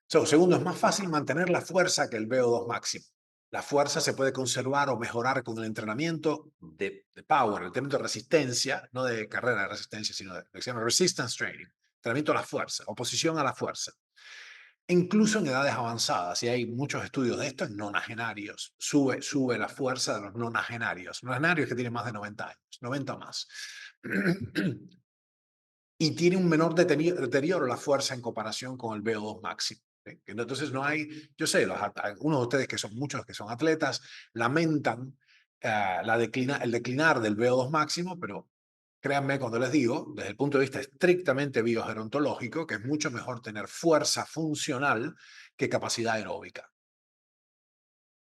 Segundo, es más fácil mantener la fuerza que el VO2 máximo. La fuerza se puede conservar o mejorar con el entrenamiento de power, el entrenamiento de resistencia, no de carrera de resistencia, sino de lo que se llama resistance training, entrenamiento a la fuerza, oposición a la fuerza. Incluso en edades avanzadas, y hay muchos estudios de esto en nonagenarios, sube la fuerza de los nonagenarios, nonagenarios que tienen más de 90 años, 90 o más. Y tiene un menor deterioro la fuerza en comparación con el VO2 máximo. ¿Sí? Entonces no hay, yo sé, algunos de ustedes que son muchos que son atletas lamentan el declinar del VO2 máximo, pero créanme cuando les digo, desde el punto de vista estrictamente biogerontológico, que es mucho mejor tener fuerza funcional que capacidad aeróbica.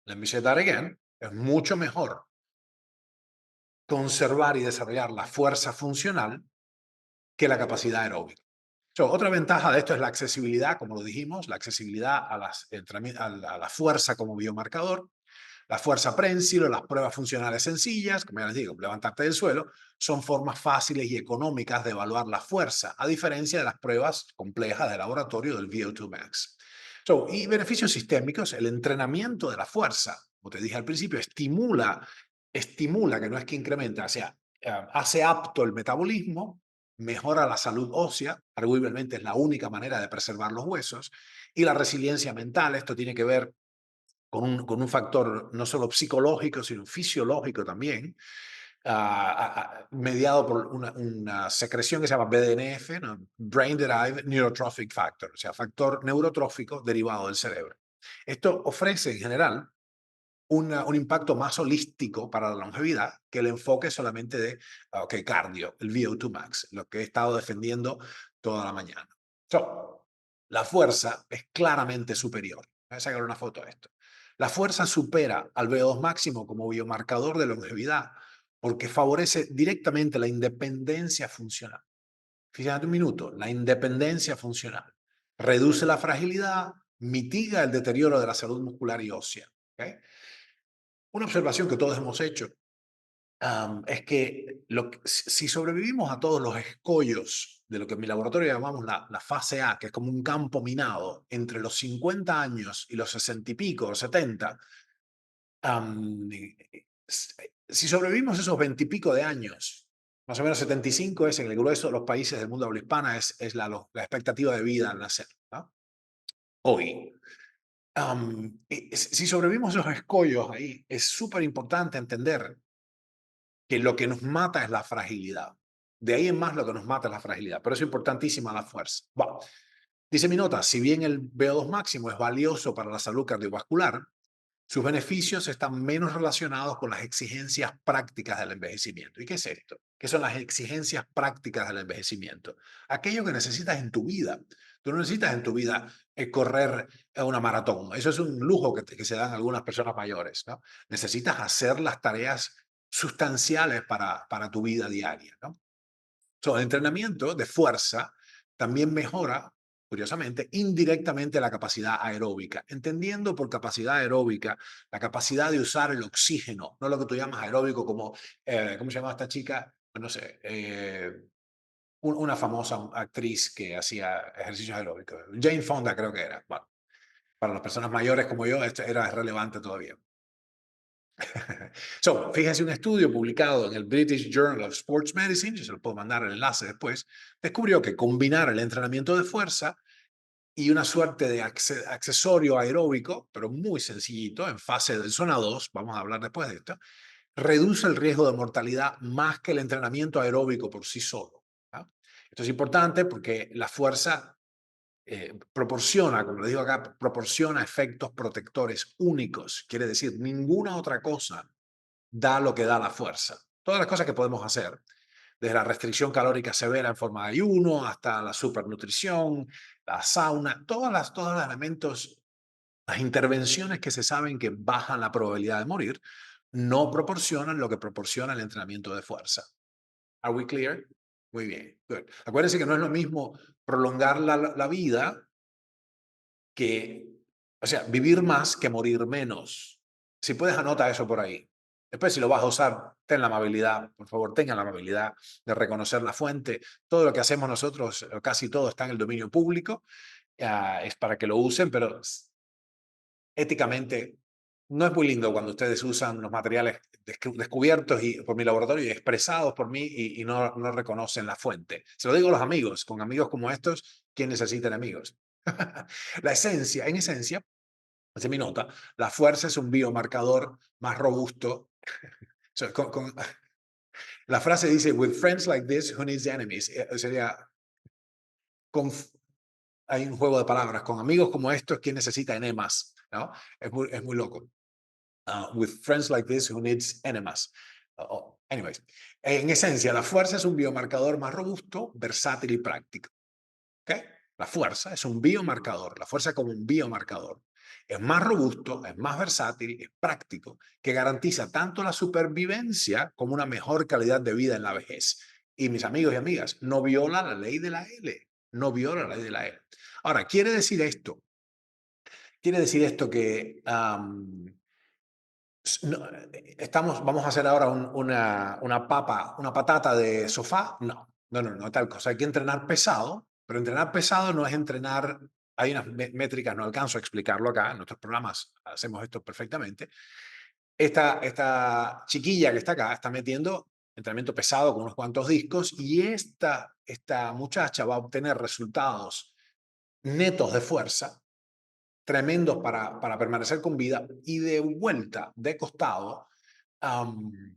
Let me say that again. Es mucho mejor conservar y desarrollar la fuerza funcional que la capacidad aeróbica. Otra ventaja de esto es la accesibilidad, como lo dijimos, la accesibilidad a la fuerza como biomarcador, la fuerza prensil o las pruebas funcionales sencillas, como ya les digo, levantarte del suelo, son formas fáciles y económicas de evaluar la fuerza, a diferencia de las pruebas complejas de laboratorio del VO2 max. Y beneficios sistémicos, el entrenamiento de la fuerza, como te dije al principio, estimula, que no es que incrementa, o sea, hace apto el metabolismo, mejora la salud ósea, arguiblemente es la única manera de preservar los huesos, y la resiliencia mental, esto tiene que ver con un factor no solo psicológico, sino fisiológico también, mediado por una secreción que se llama BDNF, ¿no? Brain Derived Neurotrophic Factor, o sea, factor neurotrófico derivado del cerebro. Esto ofrece en general un impacto más holístico para la longevidad que el enfoque solamente de cardio, el VO2 max, lo que he estado defendiendo toda la mañana. La fuerza es claramente superior. Voy a sacar una foto de esto. La fuerza supera al VO2 máximo como biomarcador de longevidad porque favorece directamente la independencia funcional. Fíjate un minuto, la independencia funcional. Reduce la fragilidad, mitiga el deterioro de la salud muscular y ósea. ¿Okay? Una observación que todos hemos hecho es que si sobrevivimos a todos los escollos de lo que en mi laboratorio llamamos la fase A, que es como un campo minado, entre los 50 años y los 60 y pico, o 70, si sobrevivimos esos 20 y pico de años, más o menos 75 es en el grueso de los países del mundo habla hispana, es la expectativa de vida al nacer, ¿no? Hoy. Si sobrevivimos esos escollos ahí, es súper importante entender que lo que nos mata es la fragilidad. De ahí en más lo que nos mata es la fragilidad. Pero es importantísima la fuerza. Bueno, dice mi nota, si bien el VO2 máximo es valioso para la salud cardiovascular, sus beneficios están menos relacionados con las exigencias prácticas del envejecimiento. ¿Y qué es esto? ¿Qué son las exigencias prácticas del envejecimiento? Aquello que necesitas en tu vida. Tú no necesitas en tu vida correr una maratón. Eso es un lujo que se dan algunas personas mayores, ¿no? Necesitas hacer las tareas sustanciales para tu vida diaria, ¿no? El entrenamiento de fuerza también mejora, curiosamente, indirectamente la capacidad aeróbica, entendiendo por capacidad aeróbica la capacidad de usar el oxígeno, no lo que tú llamas aeróbico como, ¿cómo se llama esta chica? No sé, una famosa actriz que hacía ejercicios aeróbicos. Jane Fonda creo que era. Bueno, para las personas mayores como yo, esto era relevante todavía. Fíjense un estudio publicado en el British Journal of Sports Medicine, yo se lo puedo mandar el enlace después, descubrió que combinar el entrenamiento de fuerza y una suerte de accesorio aeróbico, pero muy sencillito, en fase de zona 2, vamos a hablar después de esto, reduce el riesgo de mortalidad más que el entrenamiento aeróbico por sí solo. ¿Ah? Esto es importante porque la fuerza proporciona, como le digo acá, proporciona efectos protectores únicos. Quiere decir, ninguna otra cosa da lo que da la fuerza. Todas las cosas que podemos hacer, desde la restricción calórica severa en forma de ayuno hasta la supernutrición, la sauna, todos los elementos, las intervenciones que se saben que bajan la probabilidad de morir, no proporcionan lo que proporciona el entrenamiento de fuerza. Are we clear? Muy bien. Good. Acuérdense que no es lo mismo prolongar la vida que, o sea, vivir más que morir menos. Si puedes, anota eso por ahí. Después, si lo vas a usar, ten la amabilidad, por favor, tengan la amabilidad de reconocer la fuente. Todo lo que hacemos nosotros, casi todo está en el dominio público, es para que lo usen, pero éticamente no es muy lindo cuando ustedes usan los materiales descubiertos por mi laboratorio y expresados por mí y no reconocen la fuente. Se lo digo a los amigos, con amigos como estos, ¿quién necesita enemigos? La esencia, en esencia, hace mi nota, la fuerza es un biomarcador más robusto. O sea, la frase dice, with friends like this, who needs enemies? Sería, con, hay un juego de palabras, con amigos como estos, ¿quién necesita enemas? ¿No? Es muy loco. With friends like this, who needs enemas? Anyways, en esencia, la fuerza es un biomarcador más robusto, versátil y práctico. ¿Okay? La fuerza es un biomarcador, la fuerza como un biomarcador. Es más robusto, es más versátil, es práctico, que garantiza tanto la supervivencia como una mejor calidad de vida en la vejez. Y mis amigos y amigas, no viola la ley de la L, no viola la ley de la L. Ahora, quiere decir esto que vamos a hacer ahora una patata de sofá. No, tal cosa. Hay que entrenar pesado, pero entrenar pesado no es entrenar, hay unas métricas, no alcanzo a explicarlo acá, en nuestros programas hacemos esto perfectamente. Esta chiquilla que está acá está metiendo entrenamiento pesado con unos cuantos discos y esta muchacha va a obtener resultados netos de fuerza tremendos para permanecer con vida y de vuelta, de costado, um,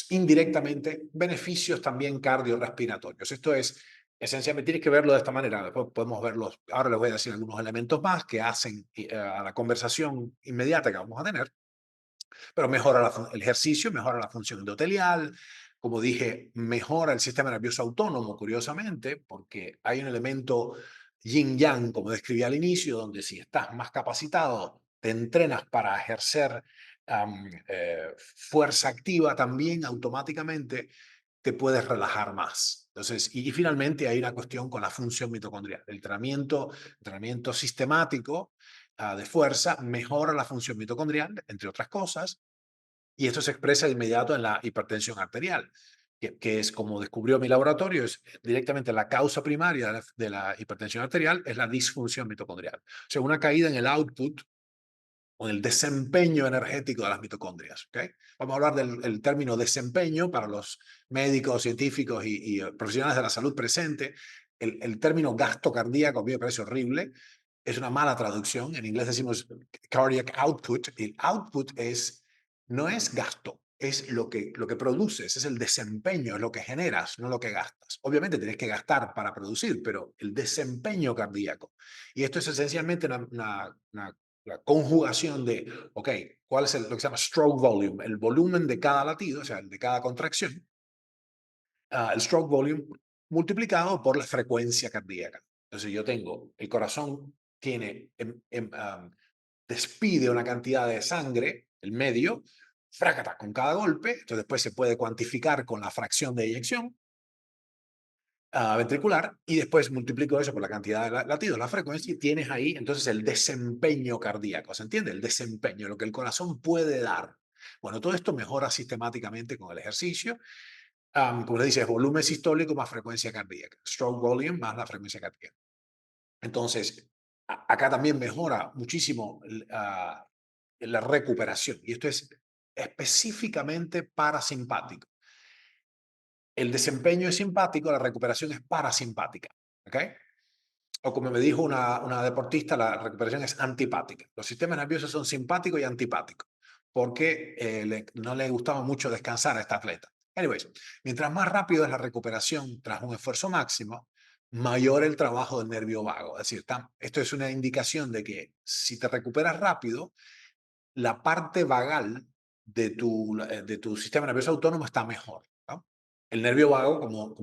indirectamente, beneficios también cardiorrespiratorios. Esto es, esencialmente, tienes que verlo de esta manera. Después podemos verlos. Ahora les voy a decir algunos elementos más que hacen a la conversación inmediata que vamos a tener, pero mejora el ejercicio, mejora la función endotelial. Como dije, mejora el sistema nervioso autónomo, curiosamente, porque hay un elemento yin-yang, como describí al inicio, donde si estás más capacitado, te entrenas para ejercer fuerza activa, también automáticamente te puedes relajar más. Entonces, y finalmente hay una cuestión con la función mitocondrial. El entrenamiento sistemático de fuerza mejora la función mitocondrial, entre otras cosas, y esto se expresa de inmediato en la hipertensión arterial, que es como descubrió mi laboratorio, es directamente la causa primaria de la hipertensión arterial, es la disfunción mitocondrial. O sea, una caída en el output o en el desempeño energético de las mitocondrias. ¿Okay? Vamos a hablar del término desempeño para los médicos, científicos y profesionales de la salud presente. El término gasto cardíaco a mí me parece horrible. Es una mala traducción. En inglés decimos cardiac output. El output no es gasto, es lo que produces, es el desempeño, es lo que generas, no lo que gastas. Obviamente tienes que gastar para producir, pero el desempeño cardíaco. Y esto es esencialmente la conjugación de, ok, ¿cuál es lo que se llama stroke volume? El volumen de cada latido, o sea, el de cada contracción, el stroke volume multiplicado por la frecuencia cardíaca. Entonces yo tengo, el corazón tiene, despide una cantidad de sangre, el medio, frácata con cada golpe, entonces después se puede cuantificar con la fracción de eyección ventricular y después multiplico eso por la cantidad de latidos, la frecuencia y tienes ahí entonces el desempeño cardíaco, ¿se entiende? El desempeño, lo que el corazón puede dar. Bueno, todo esto mejora sistemáticamente con el ejercicio. Como le dices, volumen sistólico más frecuencia cardíaca. Stroke volume más la frecuencia cardíaca. Entonces, acá también mejora muchísimo la recuperación. Y esto es específicamente parasimpático. El desempeño es simpático, la recuperación es parasimpática. ¿Ok? o como me dijo una deportista, la recuperación es antipática. Los sistemas nerviosos son simpáticos y antipáticos, porque no le gustaba mucho descansar a esta atleta. Anyways, mientras más rápido es la recuperación tras un esfuerzo máximo, mayor el trabajo del nervio vago. Es decir, esto es una indicación de que si te recuperas rápido, la parte vagal de tu sistema nervioso autónomo está mejor, ¿no? El nervio vago, como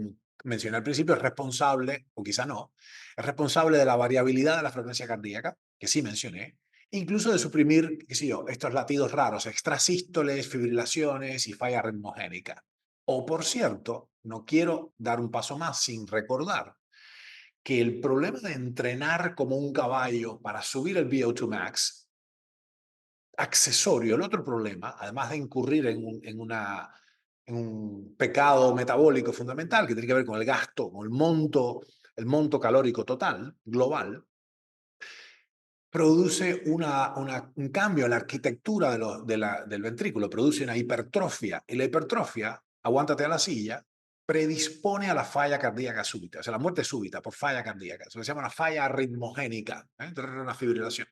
mencioné al principio, es responsable, o quizá no, es responsable de la variabilidad de la frecuencia cardíaca, que sí mencioné, incluso de suprimir, qué sé yo, estos latidos raros, extrasístoles, fibrilaciones y falla ritmogénica. O, por cierto, no quiero dar un paso más sin recordar que el problema de entrenar como un caballo para subir el VO2 max accesorio, el otro problema, además de incurrir en un pecado metabólico fundamental que tiene que ver con el gasto, con el monto calórico total, global, produce un cambio en la arquitectura del ventrículo, produce una hipertrofia. Y la hipertrofia, aguántate a la silla, predispone a la falla cardíaca súbita, o sea, la muerte súbita por falla cardíaca. Eso se llama una falla arritmogénica, una fibrilación.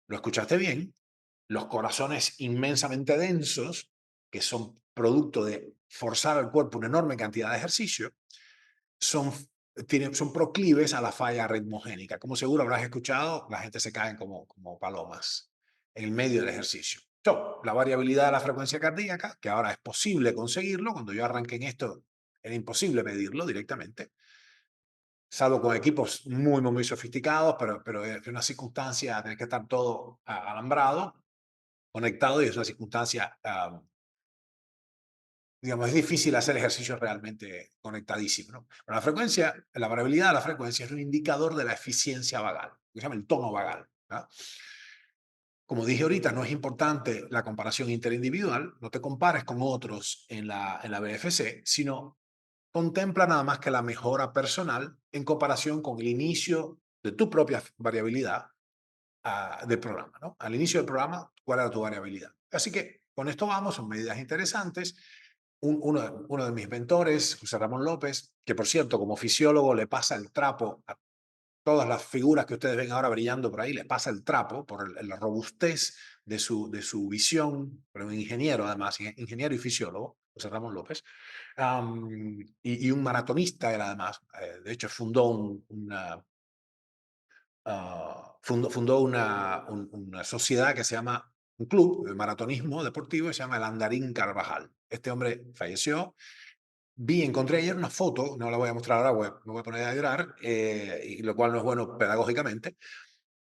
¿Lo escuchaste bien? Los corazones inmensamente densos, que son producto de forzar al cuerpo una enorme cantidad de ejercicio, son, son proclives a la falla ritmogénica. Como seguro habrás escuchado, la gente se cae como palomas en el medio del ejercicio. So, la variabilidad de la frecuencia cardíaca, que ahora es posible conseguirlo, cuando yo arranqué en esto era imposible medirlo directamente, salvo con equipos muy sofisticados, pero es una circunstancia, tener que estar todo alambrado, conectado, y es una circunstancia, digamos, es difícil hacer ejercicio realmente conectadísimo, ¿no? Pero la variabilidad de la frecuencia es un indicador de la eficiencia vagal, que se llama el tono vagal, ¿verdad? Como dije ahorita, no es importante la comparación interindividual, no te compares con otros en la BFC, sino contempla nada más que la mejora personal en comparación con el inicio de tu propia variabilidad del programa, ¿no? Al inicio del programa, ¿cuál era tu variabilidad? Así que con esto vamos, son medidas interesantes. Uno de mis mentores, José Ramón López, que por cierto, como fisiólogo, le pasa el trapo a todas las figuras que ustedes ven ahora brillando por ahí, le pasa el trapo por la robustez de su visión, pero un ingeniero además, ingeniero y fisiólogo, José Ramón López, y un maratonista era además, de hecho fundó fundó una sociedad que se llama, un club de maratonismo deportivo que se llama el Andarín Carvajal. Este hombre falleció. Encontré ayer una foto, no la voy a mostrar ahora, me voy a poner a llorar, y lo cual no es bueno pedagógicamente.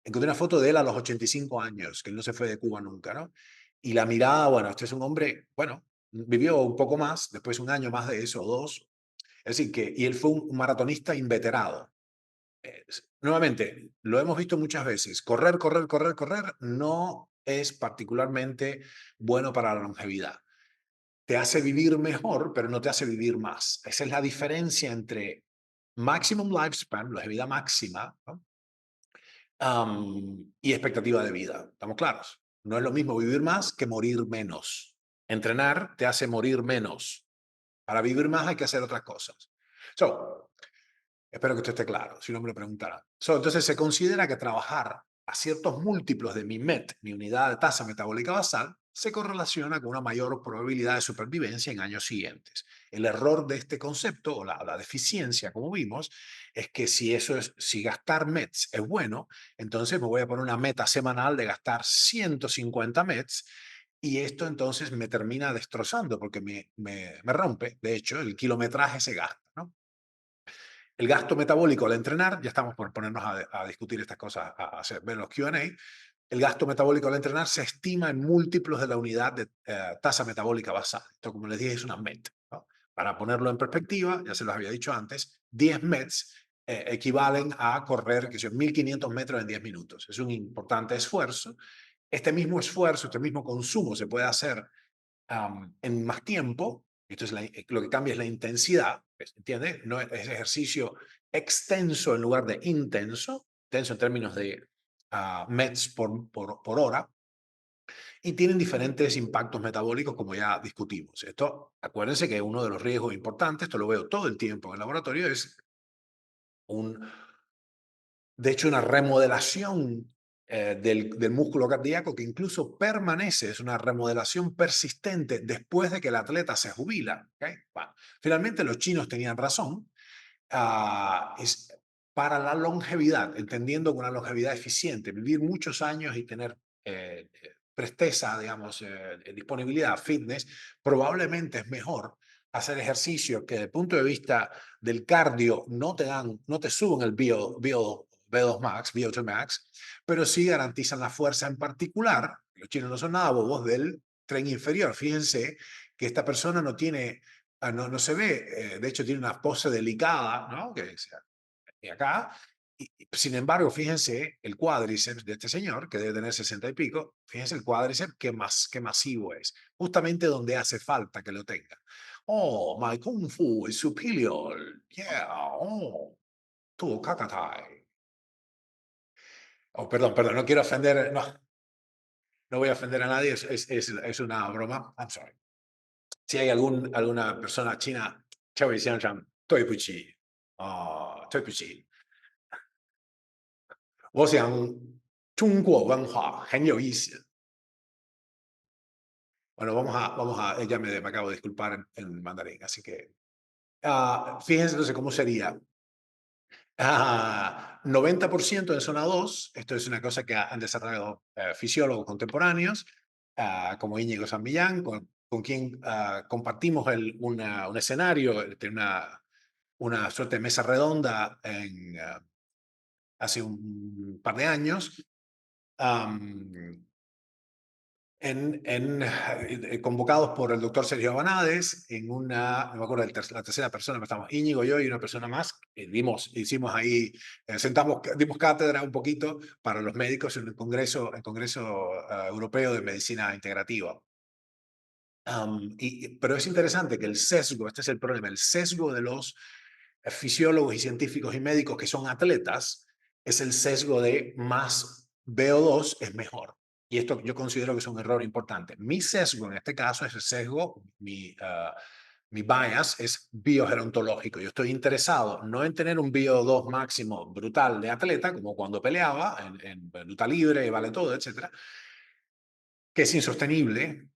Encontré una foto de él a los 85 años, que él no se fue de Cuba nunca, ¿no? Y la mirada, bueno, este es un hombre, bueno, vivió un poco más, después un año más de eso, o dos. Es decir, y él fue un maratonista inveterado. Nuevamente, lo hemos visto muchas veces, correr no es particularmente bueno para la longevidad. Te hace vivir mejor, pero no te hace vivir más. Esa es la diferencia entre maximum lifespan, longevidad máxima, ¿no? Y expectativa de vida. ¿Estamos claros? No es lo mismo vivir más que morir menos. Entrenar te hace morir menos. Para vivir más hay que hacer otras cosas. So, espero que esto esté claro, si no me lo preguntarán. Entonces se considera que trabajar a ciertos múltiplos de mi MET, mi unidad de tasa metabólica basal, se correlaciona con una mayor probabilidad de supervivencia en años siguientes. El error de este concepto, o la deficiencia, como vimos, es que si gastar METs es bueno, entonces me voy a poner una meta semanal de gastar 150 METs, y esto entonces me termina destrozando porque me rompe, de hecho, el kilometraje se gasta, ¿no? El gasto metabólico al entrenar, ya estamos por ponernos a discutir estas cosas, ver los Q&A. El gasto metabólico al entrenar se estima en múltiplos de la unidad de tasa metabólica basal. Esto, como les dije, es una MET, ¿no? Para ponerlo en perspectiva, ya se los había dicho antes, 10 METs equivalen a correr, que son 1500 metros en 10 minutos. Es un importante esfuerzo. Este mismo esfuerzo, este mismo consumo se puede hacer en más tiempo. Esto es lo que cambia es la intensidad, ¿entiendes? No es ejercicio extenso en lugar de intenso, intenso en términos de METs por hora, y tienen diferentes impactos metabólicos, como ya discutimos. Esto, acuérdense que uno de los riesgos importantes, esto lo veo todo el tiempo en el laboratorio, es un de hecho, una remodelación del músculo cardíaco que incluso permanece, es una remodelación persistente después de que el atleta se jubila. ¿Ok? Bueno, finalmente los chinos tenían razón. Es para la longevidad, entendiendo que una longevidad eficiente, vivir muchos años y tener presteza, digamos, disponibilidad, fitness, probablemente es mejor hacer ejercicio que desde el punto de vista del cardio no te suben el B2 Max, VO2 Max, pero sí garantizan la fuerza en particular. Los chinos no son nada bobos del tren inferior. Fíjense que esta persona no tiene, no se ve, de hecho tiene una pose delicada, ¿no? Y acá, sin embargo, fíjense el cuádriceps de este señor, que debe tener 60 y pico, fíjense el cuádriceps qué masivo es, justamente donde hace falta que lo tenga. Oh, my kung fu is superior. Yeah, oh, tu kakatai. Oh, perdón, no quiero ofender, no voy a ofender a nadie, es una broma. I'm sorry. Si hay alguna persona china, 这位先生，对不起，对不起，我想中国文化很有意思。Bueno, me acabo de disculpar en mandarín, así que fíjense entonces cómo sería. 90% en zona 2, esto es una cosa que han desarrollado fisiólogos contemporáneos, como Íñigo San Millán, con quien compartimos un escenario, una suerte de mesa redonda hace un par de años. am, convocados por el doctor Sergio Abanades, no me acuerdo la tercera persona, pero estamos Íñigo, yo y una persona más, hicimos ahí, dimos cátedra un poquito para los médicos en el Congreso Europeo de Medicina Integrativa. Pero es interesante que el sesgo, este es el problema, el sesgo de los fisiólogos y científicos y médicos que son atletas es el sesgo de más VO2 es mejor. Y esto yo considero que es un error importante. Mi sesgo en este caso es el sesgo, mi bias es biogerontológico. Yo estoy interesado no en tener un VO2 máximo brutal de atleta, como cuando peleaba en luta libre, vale todo, etcétera, que es insostenible,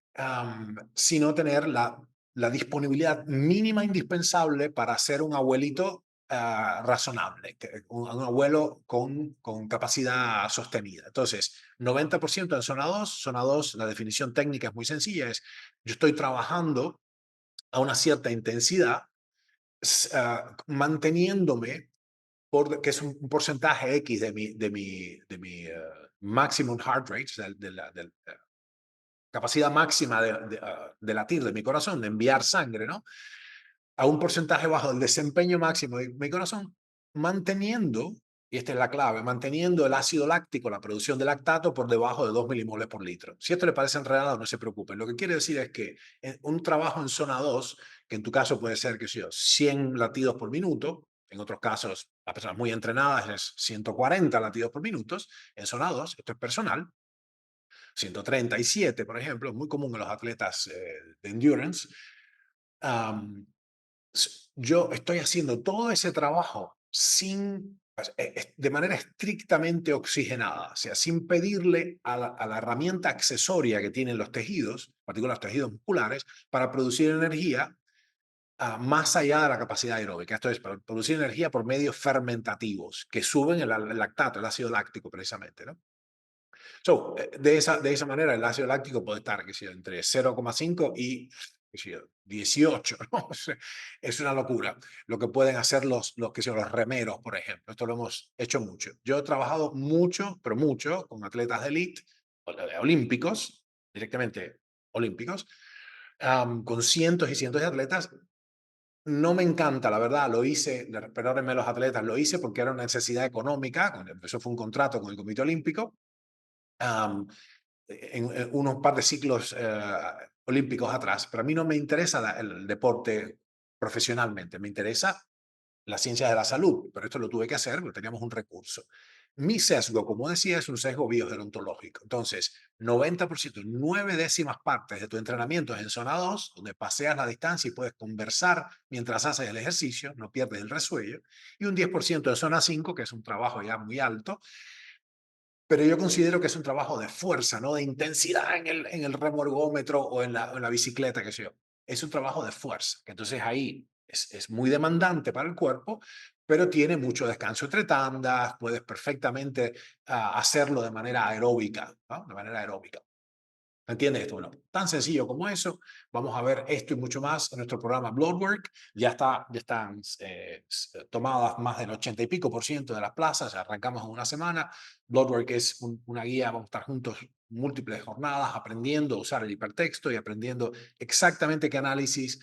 sino tener la disponibilidad mínima indispensable para ser un abuelito razonable, un abuelo con capacidad sostenida. Entonces, 90% en zona 2, la definición técnica es muy sencilla, es yo estoy trabajando a una cierta intensidad, manteniéndome, que es un porcentaje X de mi maximum heart rate, o sea, del capacidad máxima de latir de mi corazón, de enviar sangre, ¿no? A un porcentaje bajo del desempeño máximo de mi corazón, manteniendo, y esta es la clave, manteniendo el ácido láctico, la producción de lactato, por debajo de 2 milimoles por litro. Si esto le parece enredado, no se preocupen. Lo que quiere decir es que un trabajo en zona 2, que en tu caso puede ser, qué sé yo, 100 latidos por minuto, en otros casos, las personas muy entrenadas es 140 latidos por minuto, en zona 2, esto es personal, 137, por ejemplo, es muy común en los atletas de endurance. Um, yo estoy haciendo todo ese trabajo de manera estrictamente oxigenada, o sea, sin pedirle a la herramienta accesoria que tienen los tejidos, en particular los tejidos musculares, para producir energía más allá de la capacidad aeróbica. Esto es, para producir energía por medios fermentativos que suben el lactato, el ácido láctico precisamente, ¿no? De esa manera, el ácido láctico puede estar, qué sé yo, entre 0,5 y qué sé yo, 18, ¿no? O sea, es una locura lo que pueden hacer qué sé yo, los remeros, por ejemplo. Esto lo hemos hecho mucho. Yo he trabajado mucho, pero mucho, con atletas de elite, olímpicos, directamente olímpicos, con cientos y cientos de atletas. No me encanta, la verdad, lo hice, perdónenme los atletas, lo hice porque era una necesidad económica, eso fue un contrato con el Comité Olímpico, en unos par de ciclos olímpicos atrás, pero a mí no me interesa el deporte profesionalmente, me interesa la ciencia de la salud, pero esto lo tuve que hacer porque teníamos un recurso. Mi sesgo, como decía, es un sesgo biogerontológico. Entonces, 90%, 9 décimas partes de tu entrenamiento es en zona 2, donde paseas la distancia y puedes conversar mientras haces el ejercicio, no pierdes el resuello, y un 10% en zona 5, que es un trabajo ya muy alto, pero yo considero que es un trabajo de fuerza, no de intensidad en el remorgómetro o en la bicicleta, que sé yo. Es un trabajo de fuerza, que entonces ahí es muy demandante para el cuerpo, pero tiene mucho descanso entre tandas, puedes perfectamente hacerlo de manera aeróbica, ¿no? De manera aeróbica. ¿Entiendes esto? Bueno, tan sencillo como eso. Vamos a ver esto y mucho más en nuestro programa Bloodwork. Ya están tomadas más del 80 y pico por ciento de las plazas. Ya arrancamos en una semana. Bloodwork es una guía. Vamos a estar juntos múltiples jornadas aprendiendo a usar el hipertexto y aprendiendo exactamente qué análisis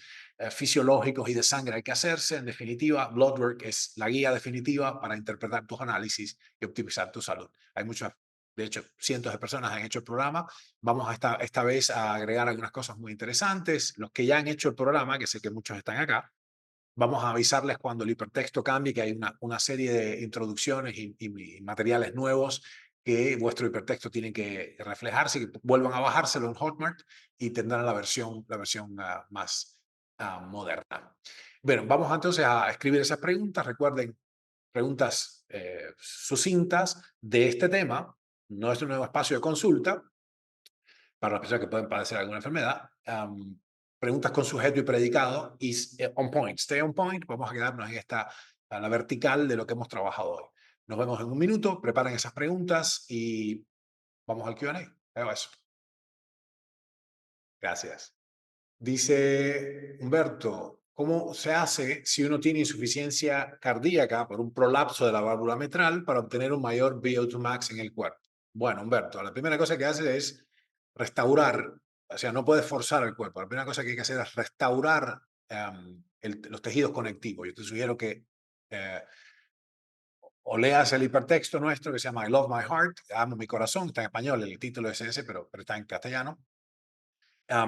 fisiológicos y de sangre hay que hacerse. En definitiva, Bloodwork es la guía definitiva para interpretar tus análisis y optimizar tu salud. Hay muchas, de hecho, cientos de personas han hecho el programa. Vamos a esta vez a agregar algunas cosas muy interesantes. Los que ya han hecho el programa, que sé que muchos están acá, vamos a avisarles cuando el hipertexto cambie, que hay una serie de introducciones y materiales nuevos que vuestro hipertexto tiene que reflejarse, que vuelvan a bajárselo en Hotmart y tendrán la versión más moderna. Bueno, vamos entonces a escribir esas preguntas. Recuerden, preguntas sucintas de este tema. No es un nuevo espacio de consulta, para las personas que pueden padecer alguna enfermedad. Preguntas con sujeto y predicado y on point, stay on point. Vamos a quedarnos en a la vertical de lo que hemos trabajado hoy. Nos vemos en un minuto, preparen esas preguntas y vamos al Q&A. Veo eso. Gracias. Dice Humberto, ¿cómo se hace si uno tiene insuficiencia cardíaca por un prolapso de la válvula mitral para obtener un mayor VO2 max en el cuerpo? Bueno, Humberto, la primera cosa que hace es restaurar, o sea, no puedes forzar el cuerpo. La primera cosa que hay que hacer es restaurar los tejidos conectivos. Yo te sugiero que eh, o leas el hipertexto nuestro que se llama I Love My Heart, Amo mi corazón, está en español, el título es ese, pero está en castellano.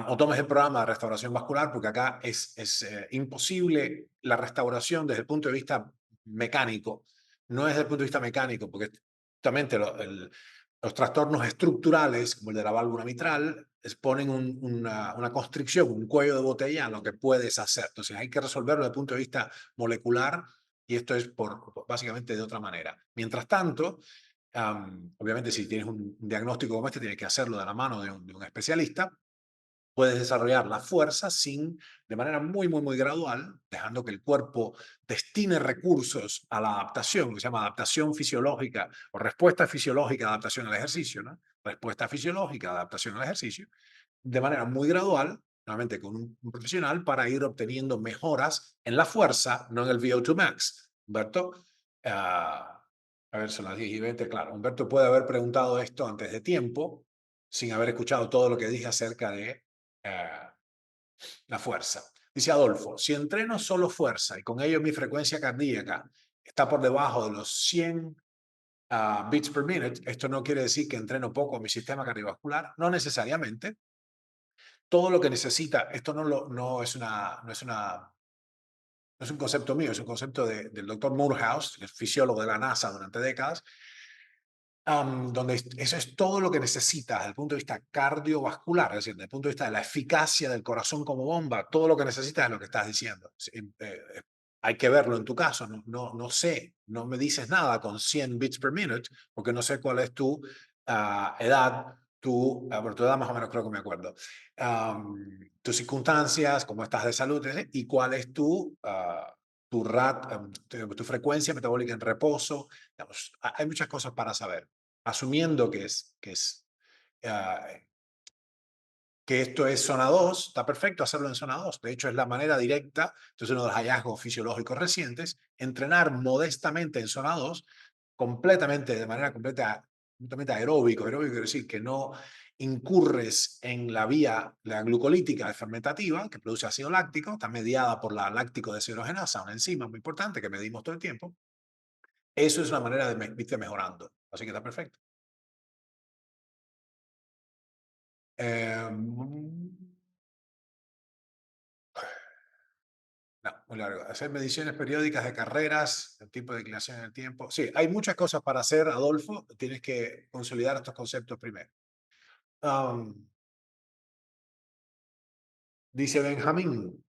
O tomes el programa de restauración vascular, porque acá es imposible la restauración desde el punto de vista mecánico. No es desde el punto de vista mecánico, porque justamente los trastornos estructurales, como el de la válvula mitral, ponen una constricción, un cuello de botella a lo que puedes hacer. Entonces hay que resolverlo desde el punto de vista molecular y esto es básicamente de otra manera. Mientras tanto, obviamente si tienes un diagnóstico como este, tienes que hacerlo de la mano de un especialista. Puedes desarrollar la fuerza de manera muy, muy, muy gradual, dejando que el cuerpo destine recursos a la adaptación, que se llama adaptación fisiológica o respuesta fisiológica, adaptación al ejercicio, ¿no? Respuesta fisiológica, adaptación al ejercicio, de manera muy gradual, nuevamente con un profesional, para ir obteniendo mejoras en la fuerza, no en el VO2 max. Humberto, a ver, son las 10:20, claro. Humberto puede haber preguntado esto antes de tiempo, sin haber escuchado todo lo que dije acerca de eh, la fuerza. Dice Adolfo, si entreno solo fuerza y con ello mi frecuencia cardíaca está por debajo de los 100 beats per minute, esto no quiere decir que entreno poco mi sistema cardiovascular, no necesariamente. Todo lo que necesita, esto no es un concepto mío, es un concepto del doctor Moorhouse, el fisiólogo de la NASA durante décadas, donde eso es todo lo que necesitas desde el punto de vista cardiovascular, es decir, desde el punto de vista de la eficacia del corazón como bomba, todo lo que necesitas es lo que estás diciendo. Sí, hay que verlo en tu caso, no sé, no me dices nada con 100 bits per minute, porque no sé cuál es tu edad, por tu edad más o menos creo que me acuerdo, tus circunstancias, cómo estás de salud, y cuál es tu frecuencia metabólica en reposo. Digamos, hay muchas cosas para saber. Asumiendo ah, que esto es zona 2, está perfecto hacerlo en zona 2. De hecho, es la manera directa, esto es uno de los hallazgos fisiológicos recientes, entrenar modestamente en zona 2, de manera completamente aeróbico. Aeróbico quiere decir que no incurres en la vía, la glucolítica fermentativa, que produce ácido láctico, está mediada por la láctico deshidrogenasa, una enzima muy importante que medimos todo el tiempo. Eso es una manera de irte mejorando. Así que está perfecto. Eh, no, muy largo. Hacer mediciones periódicas de carreras, el tipo de inclinación en el tiempo. Sí, hay muchas cosas para hacer, Adolfo. Tienes que consolidar estos conceptos primero. Am, dice Benjamín,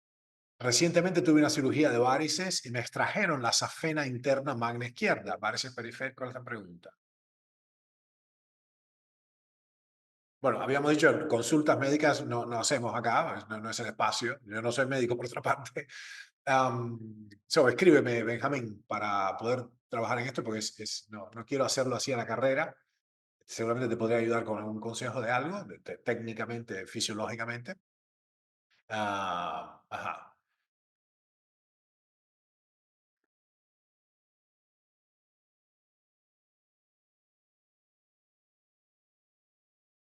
recientemente tuve una cirugía de varices y me extrajeron la safena interna magna izquierda. Varices periféricas, la pregunta. Bueno, habíamos dicho, consultas médicas no hacemos acá, no es el espacio. Yo no soy médico, por otra parte. Escríbeme, Benjamín, para poder trabajar en esto, porque no quiero hacerlo así a la carrera. Seguramente te podría ayudar con algún consejo de algo, técnicamente, fisiológicamente. Ajá.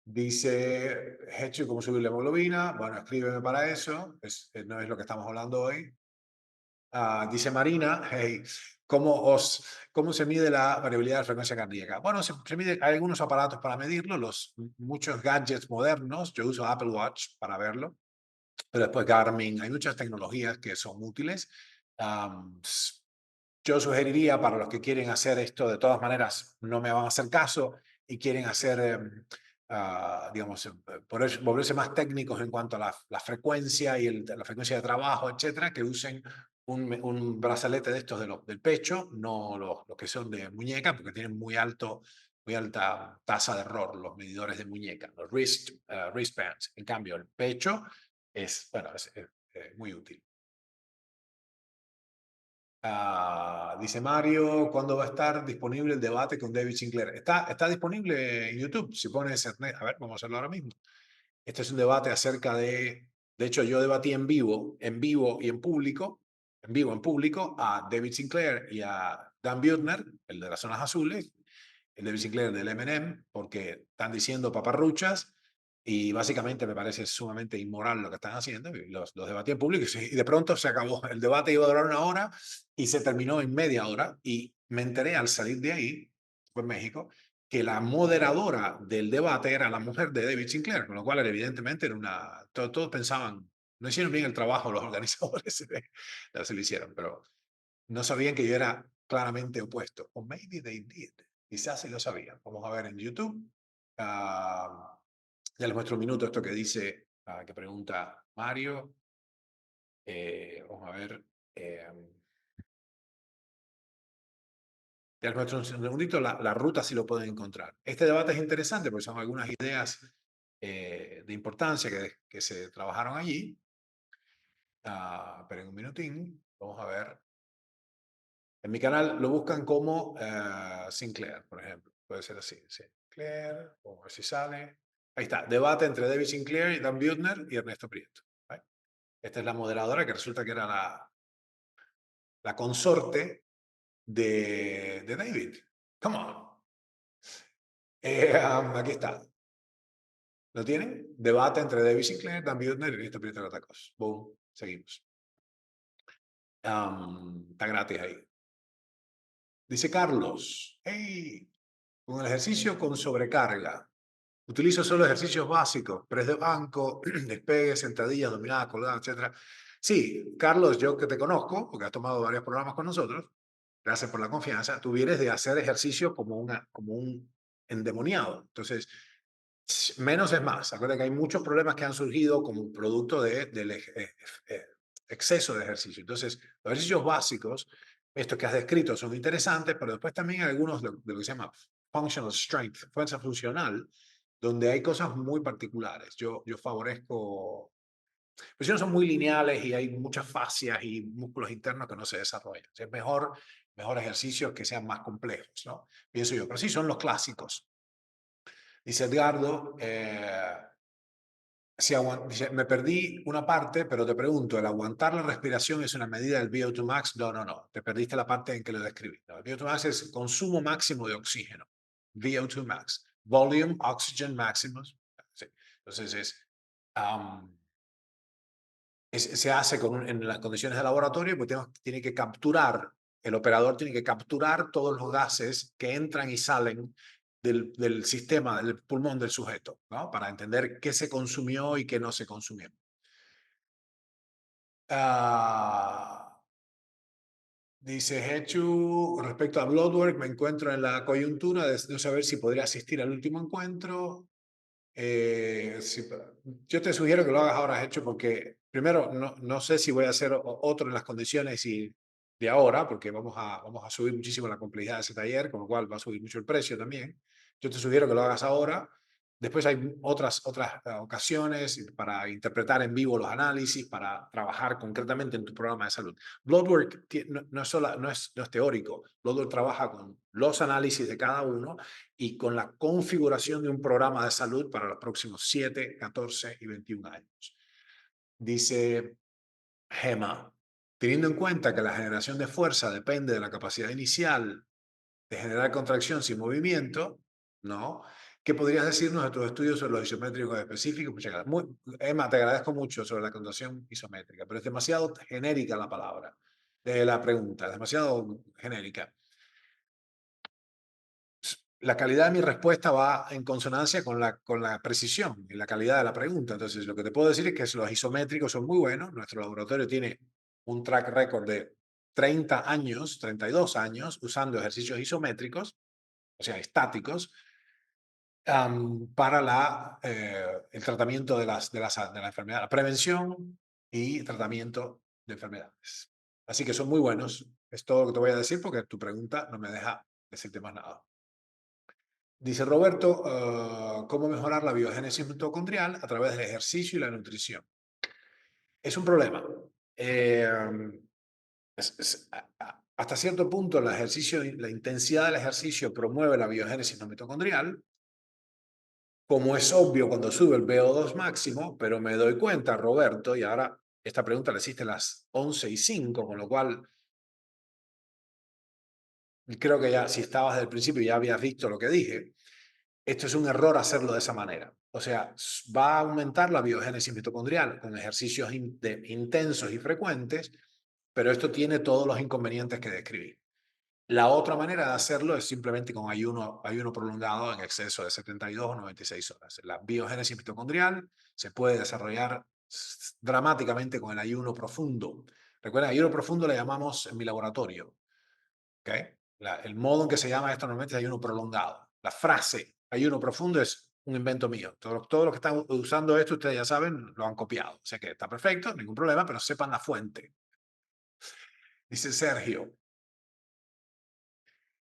Dice, Hecho, ¿cómo subir la hemoglobina? Bueno, escríbeme para eso. No es lo que estamos hablando hoy. Dice Marina, hey, ¿cómo se mide la variabilidad de frecuencia cardíaca? Bueno, se mide, hay algunos aparatos para medirlo, muchos gadgets modernos. Yo uso Apple Watch para verlo, pero después Garmin, hay muchas tecnologías que son útiles. Am, s- yo sugeriría para los que quieren hacer esto, de todas maneras, no me van a hacer caso y quieren hacer, digamos, volverse más técnicos en cuanto a la frecuencia y la frecuencia de trabajo, etcétera, que usen un brazalete de estos del pecho, no los que son de muñeca, porque tienen muy alta tasa de error los medidores de muñeca, los wristbands. En cambio, el pecho bueno, es muy útil. Dice Mario, ¿cuándo va a estar disponible el debate con David Sinclair? Está disponible en YouTube, si pones Ernesto. A ver, vamos a hacerlo ahora mismo. Este es un debate acerca de hecho, yo debatí en vivo y en público, a David Sinclair y a Dan Buettner, el de las zonas azules, el David Sinclair del M&M, porque están diciendo paparruchas y básicamente me parece sumamente inmoral lo que están haciendo. Y los debatí en público y de pronto se acabó. El debate iba a durar una hora y se terminó en media hora y me enteré al salir de ahí, fue en México, que la moderadora del debate era la mujer de David Sinclair, con lo cual evidentemente todos pensaban, no hicieron bien el trabajo los organizadores, no se lo hicieron, pero no sabían que yo era claramente opuesto. O maybe they did. Quizás sí lo sabían. Vamos a ver en YouTube. Ah, ya les muestro un minuto esto que dice, que pregunta Mario. Vamos a ver. eh, ya les muestro un segundito la ruta si lo pueden encontrar. Este debate es interesante porque son algunas ideas de importancia que se trabajaron allí. Esperen un minutín. Vamos a ver. En mi canal lo buscan como Sinclair, por ejemplo. Puede ser así. Sinclair, vamos a ver si sale. Ahí está. Debate entre David Sinclair y Dan Buettner y Ernesto Prieto. ¿Right? Esta es la moderadora que resulta que era la consorte de David. Come on. Aquí está. ¿Lo tienen? Debate entre David Sinclair, Dan Buettner y Ernesto Prieto Gatacos. Boom. Seguimos. Está gratis ahí. Dice Carlos. Hey, con el ejercicio con sobrecarga. Utilizo solo ejercicios básicos, press de banco, despegue, sentadillas, dominadas, colgadas, etcétera. Sí, Carlos, yo que te conozco, porque has tomado varios programas con nosotros, gracias por la confianza, tú vienes de hacer ejercicio como un endemoniado. Entonces, menos es más. Acuérdate que hay muchos problemas que han surgido como producto del exceso de ejercicio. Entonces, los ejercicios básicos, estos que has descrito, son interesantes, pero después también hay algunos de lo que se llama functional strength, fuerza funcional, donde hay cosas muy particulares. Yo favorezco, pues no son muy lineales y hay muchas fascias y músculos internos que no se desarrollan. Es mejor ejercicios que sean más complejos, ¿no? Pienso yo, pero sí son los clásicos. Dice Edgardo, dice, me perdí una parte, pero te pregunto, ¿el aguantar la respiración es una medida del VO2 max? No, te perdiste la parte en que lo describí. No, el VO2 max es consumo máximo de oxígeno. VO2 max. Volume, oxygen maximus. Sí. Entonces se hace en las condiciones de laboratorio, porque tiene que capturar, el operador tiene que capturar todos los gases que entran y salen del sistema, del pulmón del sujeto, ¿no? Para entender qué se consumió y qué no se consumió. Dice Hechu, respecto a Bloodwork, me encuentro en la coyuntura de no saber si podría asistir al último encuentro. Yo te sugiero que lo hagas ahora, Hechu, porque primero no sé si voy a hacer otro en las condiciones de ahora, porque vamos a subir muchísimo la complejidad de ese taller, con lo cual va a subir mucho el precio también. Yo te sugiero que lo hagas ahora. Después hay otras ocasiones para interpretar en vivo los análisis, para trabajar concretamente en tu programa de salud. Bloodwork no es teórico. Bloodwork trabaja con los análisis de cada uno y con la configuración de un programa de salud para los próximos 7, 14 y 21 años. Dice Gema, teniendo en cuenta que la generación de fuerza depende de la capacidad inicial de generar contracción sin movimiento, ¿no? ¿Qué podrías decirnos de tus estudios sobre los isométricos específicos? Muchas gracias. Emma, te agradezco mucho sobre la contracción isométrica, pero es demasiado genérica la palabra, de la pregunta, es demasiado genérica. La calidad de mi respuesta va en consonancia con la precisión y la calidad de la pregunta. Entonces, lo que te puedo decir es que los isométricos son muy buenos. Nuestro laboratorio tiene un track record de 30 años, 32 años, usando ejercicios isométricos, o sea, estáticos, para el tratamiento de la enfermedad, la prevención y tratamiento de enfermedades. Así que son muy buenos. Es todo lo que te voy a decir porque tu pregunta no me deja decirte más nada. Dice Roberto, ¿cómo mejorar la biogénesis mitocondrial a través del ejercicio y la nutrición? Es un problema. Eh, hasta cierto punto el ejercicio, la intensidad del ejercicio promueve la biogénesis no mitocondrial, como es obvio cuando sube el VO2 máximo, pero me doy cuenta, Roberto, y ahora esta pregunta la hiciste a las 11:05, con lo cual creo que ya si estabas desde el principio ya habías visto lo que dije. Esto es un error hacerlo de esa manera. O sea, va a aumentar la biogénesis mitocondrial con ejercicios intensos y frecuentes, pero esto tiene todos los inconvenientes que describí. La otra manera de hacerlo es simplemente con ayuno prolongado en exceso de 72 o 96 horas. La biogénesis mitocondrial se puede desarrollar dramáticamente con el ayuno profundo. Recuerden, ayuno profundo le llamamos en mi laboratorio. ¿Okay? El modo en que se llama esto normalmente es ayuno prolongado. La frase ayuno profundo es un invento mío. Todos los que están usando esto, ustedes ya saben, lo han copiado. O sea que está perfecto, ningún problema, pero sepan la fuente. Dice Sergio,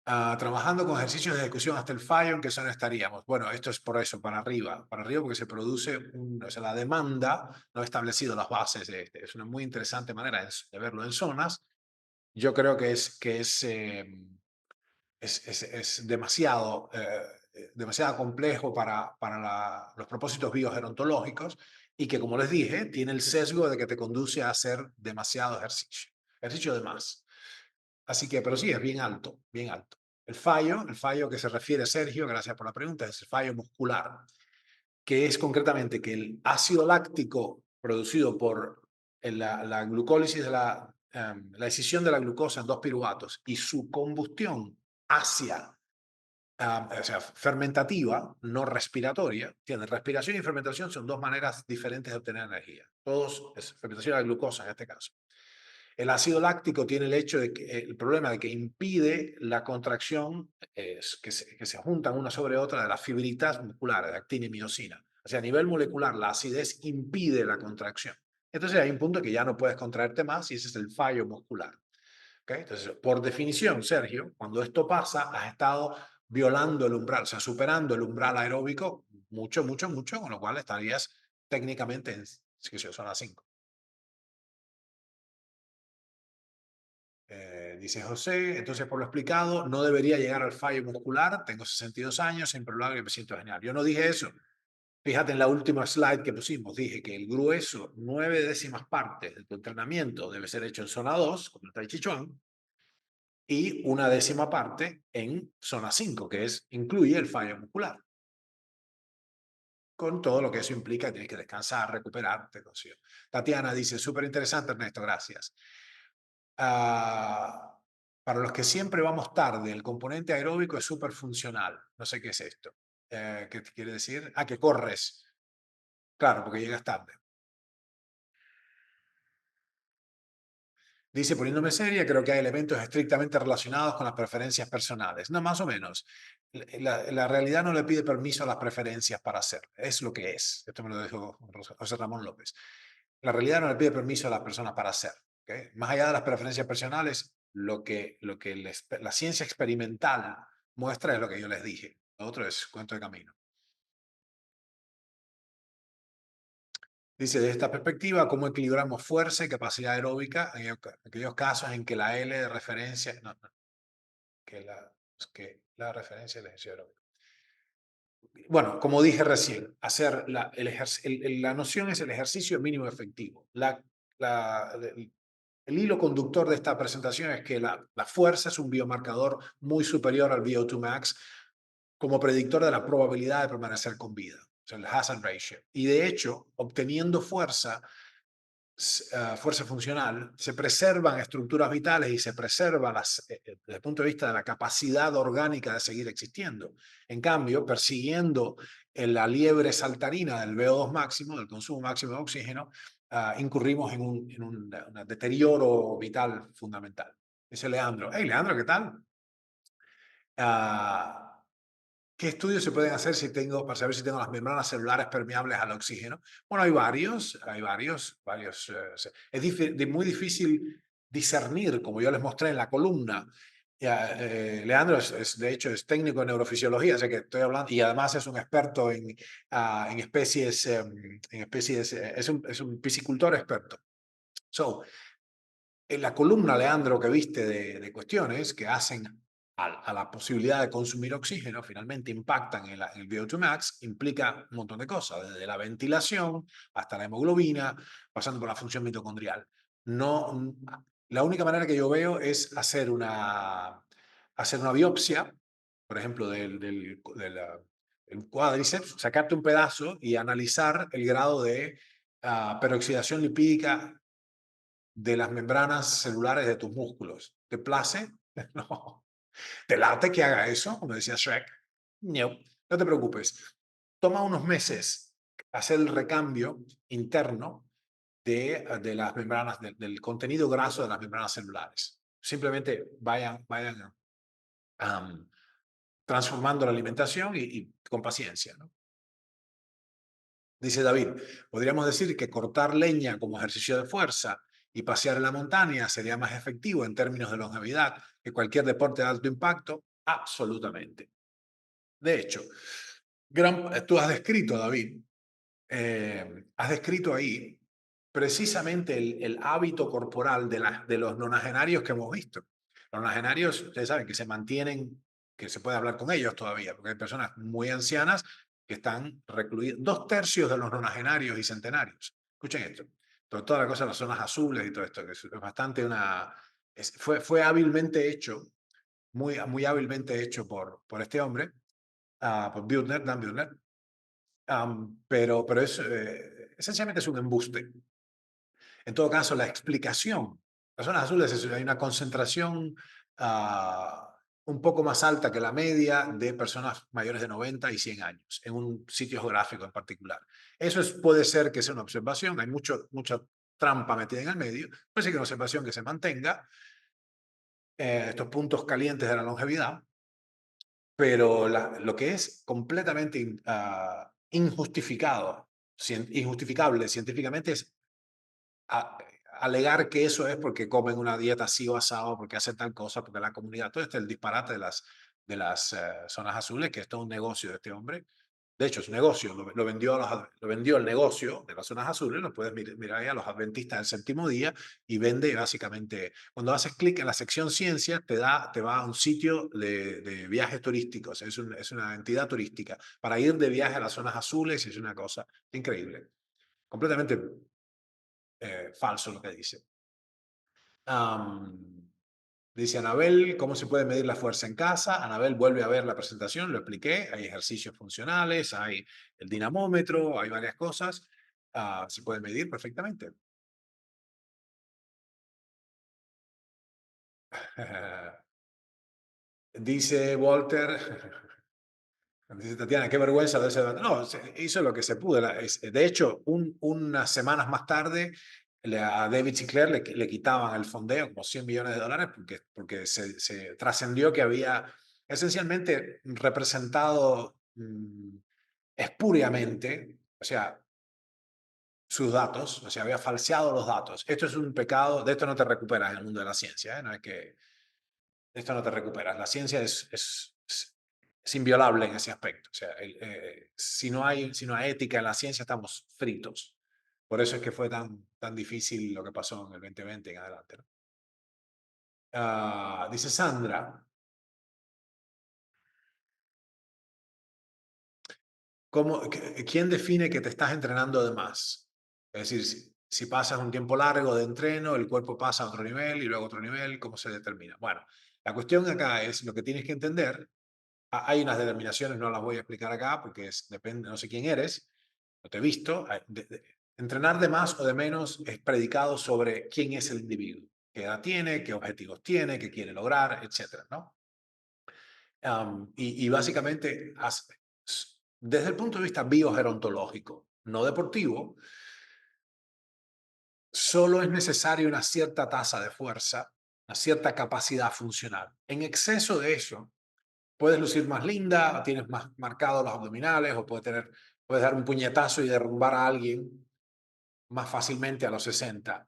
trabajando con ejercicios de ejecución hasta el fallo, ¿en qué zona estaríamos? Bueno, esto es por eso, para arriba porque se produce, o sea, la demanda no ha establecido las bases de este. Es una muy interesante manera de verlo en zonas. Yo creo que es demasiado complejo para los propósitos biogerontológicos y que, como les dije, tiene el sesgo de que te conduce a hacer demasiado ejercicio de más. Así que, pero sí, es bien alto, bien alto. El fallo que se refiere Sergio, gracias por la pregunta, es el fallo muscular, que es concretamente que el ácido láctico producido por la glucólisis la escisión de la glucosa en dos piruvatos y su combustión hacia o sea, fermentativa, no respiratoria. Tiene respiración y fermentación son dos maneras diferentes de obtener energía. Es fermentación de la glucosa en este caso. El ácido láctico tiene el problema de que impide la contracción, que se juntan una sobre otra de las fibritas musculares, de actina y miosina. O sea, a nivel molecular, la acidez impide la contracción. Entonces hay un punto que ya no puedes contraerte más y ese es el fallo muscular. ¿Okay? Entonces, por definición, Sergio, cuando esto pasa, has estado violando el umbral, o sea, superando el umbral aeróbico mucho, mucho, mucho, con lo cual estarías técnicamente en zona 5. Dice José, entonces por lo explicado, no debería llegar al fallo muscular, tengo 62 años, siempre lo hago y me siento genial. Yo no dije eso. Fíjate en la última slide que pusimos, dije que el grueso, 9/10 de tu entrenamiento debe ser hecho en zona 2, como el Tai Chi Chuan, y 1/10 en zona 5, que incluye el fallo muscular, con todo lo que eso implica, tienes que descansar, recuperarte. Tatiana dice, súper interesante, Ernesto, gracias. Ah, para los que siempre vamos tarde, el componente aeróbico es súper funcional. No sé qué es esto. ¿Qué quiere decir? Que corres. Claro, porque llegas tarde. Dice, poniéndome seria, creo que hay elementos estrictamente relacionados con las preferencias personales. No, más o menos. La realidad no le pide permiso a las preferencias para hacer. Es lo que es. Esto me lo dijo José Ramón López. La realidad no le pide permiso a las personas para hacer. ¿Okay? Más allá de las preferencias personales, la ciencia experimental muestra es lo que yo les dije. Lo otro es cuento de camino. Dice, de esta perspectiva, ¿cómo equilibramos fuerza y capacidad aeróbica en aquellos casos en que la L de referencia, no, no, que la referencia del ejercicio aeróbico? Bueno, como dije recién, hacer la noción es el ejercicio mínimo efectivo. El hilo conductor de esta presentación es que la fuerza es un biomarcador muy superior al VO2 max como predictor de la probabilidad de permanecer con vida, o sea, el hazard ratio. Y de hecho, obteniendo fuerza funcional, se preservan estructuras vitales y se preserva desde el punto de vista de la capacidad orgánica de seguir existiendo. En cambio, persiguiendo la liebre saltarina del VO2 máximo, del consumo máximo de oxígeno, incurrimos en un deterioro vital fundamental. Dice Leandro, hey Leandro, ¿qué tal? Uh, ¿Qué estudios se pueden hacer para saber si tengo las membranas celulares permeables al oxígeno? Bueno, hay varios. Es muy difícil discernir, como yo les mostré en la columna. Leandro de hecho, es técnico en neurofisiología, así que estoy hablando, y además es un experto en especies, es un piscicultor experto. So, en la columna, Leandro, que viste de cuestiones que hacen a la posibilidad de consumir oxígeno, finalmente impactan en el VO2 max, implica un montón de cosas, desde la ventilación hasta la hemoglobina, pasando por la función mitocondrial. No, la única manera que yo veo es hacer una biopsia, por ejemplo, del cuádriceps, sacarte un pedazo y analizar el grado de peroxidación lipídica de las membranas celulares de tus músculos. ¿Te place? No. ¿Te late que haga eso? Como decía Shrek. No, no te preocupes. Toma unos meses hacer el recambio interno de las membranas, del contenido graso de las membranas celulares. Simplemente vayan transformando la alimentación y con paciencia, ¿no? Dice David, podríamos decir que cortar leña como ejercicio de fuerza y pasear en la montaña sería más efectivo en términos de longevidad que cualquier deporte de alto impacto. Absolutamente. De hecho, tú has descrito, David, has descrito ahí precisamente el hábito corporal de los nonagenarios que hemos visto. Los nonagenarios, ustedes saben que se mantienen, que se puede hablar con ellos todavía, porque hay personas muy ancianas que están recluidas, 2/3 de los nonagenarios y centenarios. Escuchen esto, toda la cosa de las zonas azules y todo esto, que es bastante fue hábilmente hecho, muy hábilmente hecho por este hombre, por Dan Buettner, pero esencialmente es un embuste. En todo caso, la explicación, las zonas azules hay una concentración un poco más alta que la media de personas mayores de 90 y 100 años, en un sitio geográfico en particular. Eso puede ser que sea una observación, hay mucha trampa metida en el medio, puede ser que una observación que se mantenga, estos puntos calientes de la longevidad, pero lo que es completamente injustificable científicamente es a- alegar que eso es porque comen una dieta así o asado, porque hacen tal cosa, porque la comunidad, todo este es el disparate de las zonas azules, que esto es un negocio de este hombre. De hecho, es un negocio, lo vendió el negocio de las zonas azules, lo puedes mirar ahí a los adventistas del séptimo día, y vende básicamente, cuando haces clic en la sección ciencias, te va a un sitio de viajes turísticos, es una entidad turística, para ir de viaje a las zonas azules, y es una cosa increíble, completamente falso lo que dice. Dice Anabel, ¿cómo se puede medir la fuerza en casa? Anabel vuelve a ver la presentación, lo expliqué, hay ejercicios funcionales, hay el dinamómetro, hay varias cosas, se puede medir perfectamente. Dice Walter, dice Tatiana, qué vergüenza de ese debate. No, hizo lo que se pudo. De hecho, unas semanas más tarde, A David Sinclair le quitaban el fondeo, como $100 millones, porque se trascendió que había esencialmente representado espuriamente, o sea, sus datos, o sea, había falseado los datos. Esto es un pecado, de esto no te recuperas en el mundo de la ciencia, ¿eh? No es que de esto no te recuperas. La ciencia es inviolable en ese aspecto. O sea, si no hay ética en la ciencia, estamos fritos. Por eso es que fue tan difícil lo que pasó en el 2020 en adelante, ¿no? Dice Sandra, ¿quién define que te estás entrenando de más? Es decir, si pasas un tiempo largo de entreno, el cuerpo pasa a otro nivel y luego a otro nivel, ¿cómo se determina? Bueno, la cuestión acá es lo que tienes que entender. Hay unas determinaciones, no las voy a explicar acá porque depende, no sé quién eres, no te he visto. Entrenar de más o de menos es predicado sobre quién es el individuo, qué edad tiene, qué objetivos tiene, qué quiere lograr, etcétera, ¿no? Y básicamente, desde el punto de vista biogerontológico, no deportivo, solo es necesaria una cierta tasa de fuerza, una cierta capacidad funcional. En exceso de eso, puedes lucir más linda, tienes más marcados los abdominales, o puedes dar un puñetazo y derrumbar a alguien más fácilmente a los 60.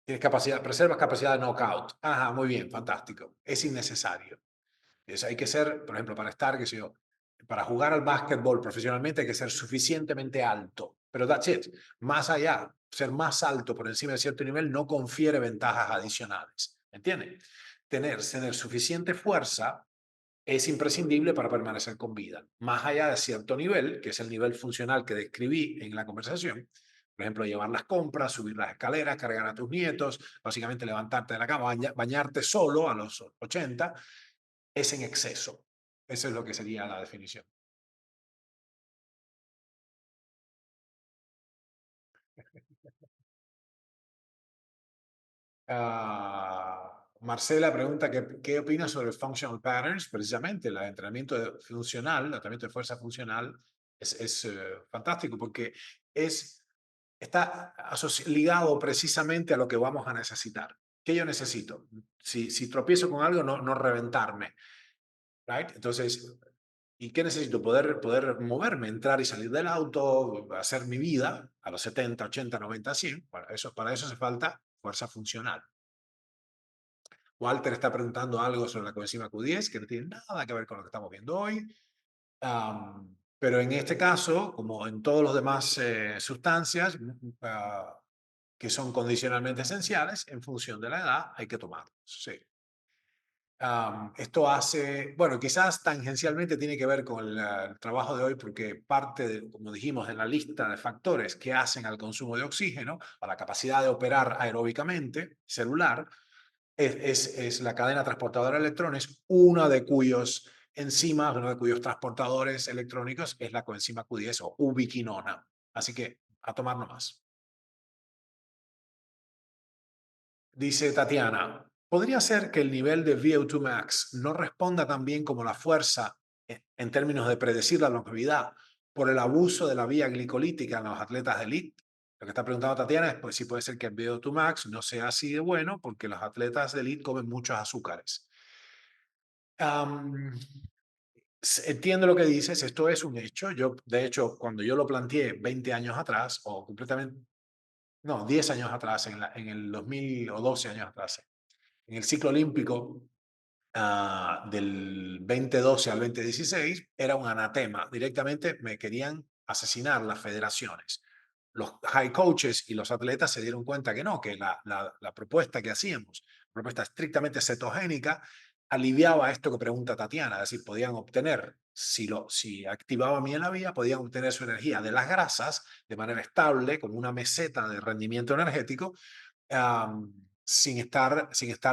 Tienes capacidad, preservas capacidad de knockout. Ajá, muy bien, fantástico. Es innecesario. Hay que ser, por ejemplo, para estar, qué sé yo, para jugar al básquetbol profesionalmente hay que ser suficientemente alto. Pero that's it. Más allá, ser más alto por encima de cierto nivel no confiere ventajas adicionales. ¿Entiendes? Tener suficiente fuerza es imprescindible para permanecer con vida. Más allá de cierto nivel, que es el nivel funcional que describí en la conversación, por ejemplo, llevar las compras, subir las escaleras, cargar a tus nietos, básicamente levantarte de la cama, bañarte solo a los 80, es en exceso. Eso es lo que sería la definición. Marcela pregunta qué opinas sobre functional patterns. Precisamente el entrenamiento funcional, el entrenamiento de fuerza funcional es fantástico porque está ligado precisamente a lo que vamos a necesitar. ¿Qué yo necesito? Si tropiezo con algo, no reventarme. Right? Entonces, ¿y qué necesito? Poder moverme, entrar y salir del auto, hacer mi vida a los 70, 80, 90, 100. Para eso hace falta fuerza funcional. Walter está preguntando algo sobre la coenzima Q10 que no tiene nada que ver con lo que estamos viendo hoy. Pero en este caso, como en todos los demás sustancias que son condicionalmente esenciales, en función de la edad, hay que tomarlos. Sí. Esto hace, bueno, quizás tangencialmente tiene que ver con el trabajo de hoy, porque parte de, como dijimos, de la lista de factores que hacen al consumo de oxígeno, a la capacidad de operar aeróbicamente celular, es la cadena transportadora de electrones, una de cuyos enzimas, uno de cuyos transportadores electrónicos es la coenzima Q10 o ubiquinona. Así que a tomar nomás. Dice Tatiana, ¿podría ser que el nivel de VO2 max no responda tan bien como la fuerza en términos de predecir la longevidad por el abuso de la vía glicolítica en los atletas de élite? Lo que está preguntando Tatiana es pues, si puede ser que el VO2 max no sea así de bueno porque los atletas de élite comen muchos azúcares. Um, Entiendo lo que dices, esto es un hecho. Yo, de hecho, cuando yo lo planteé 20 años atrás, o completamente, no, 10 años atrás, en el 2000 o 12 años atrás, en el ciclo olímpico del 2012 al 2016 era un anatema. Directamente me querían asesinar las federaciones. Los high coaches y los atletas se dieron cuenta que no, que la propuesta que hacíamos, propuesta estrictamente cetogénica, aliviaba esto que pregunta Tatiana, es decir, podían obtener, si activaba bien la vía, podían obtener su energía de las grasas de manera estable, como una meseta de rendimiento energético, sin estar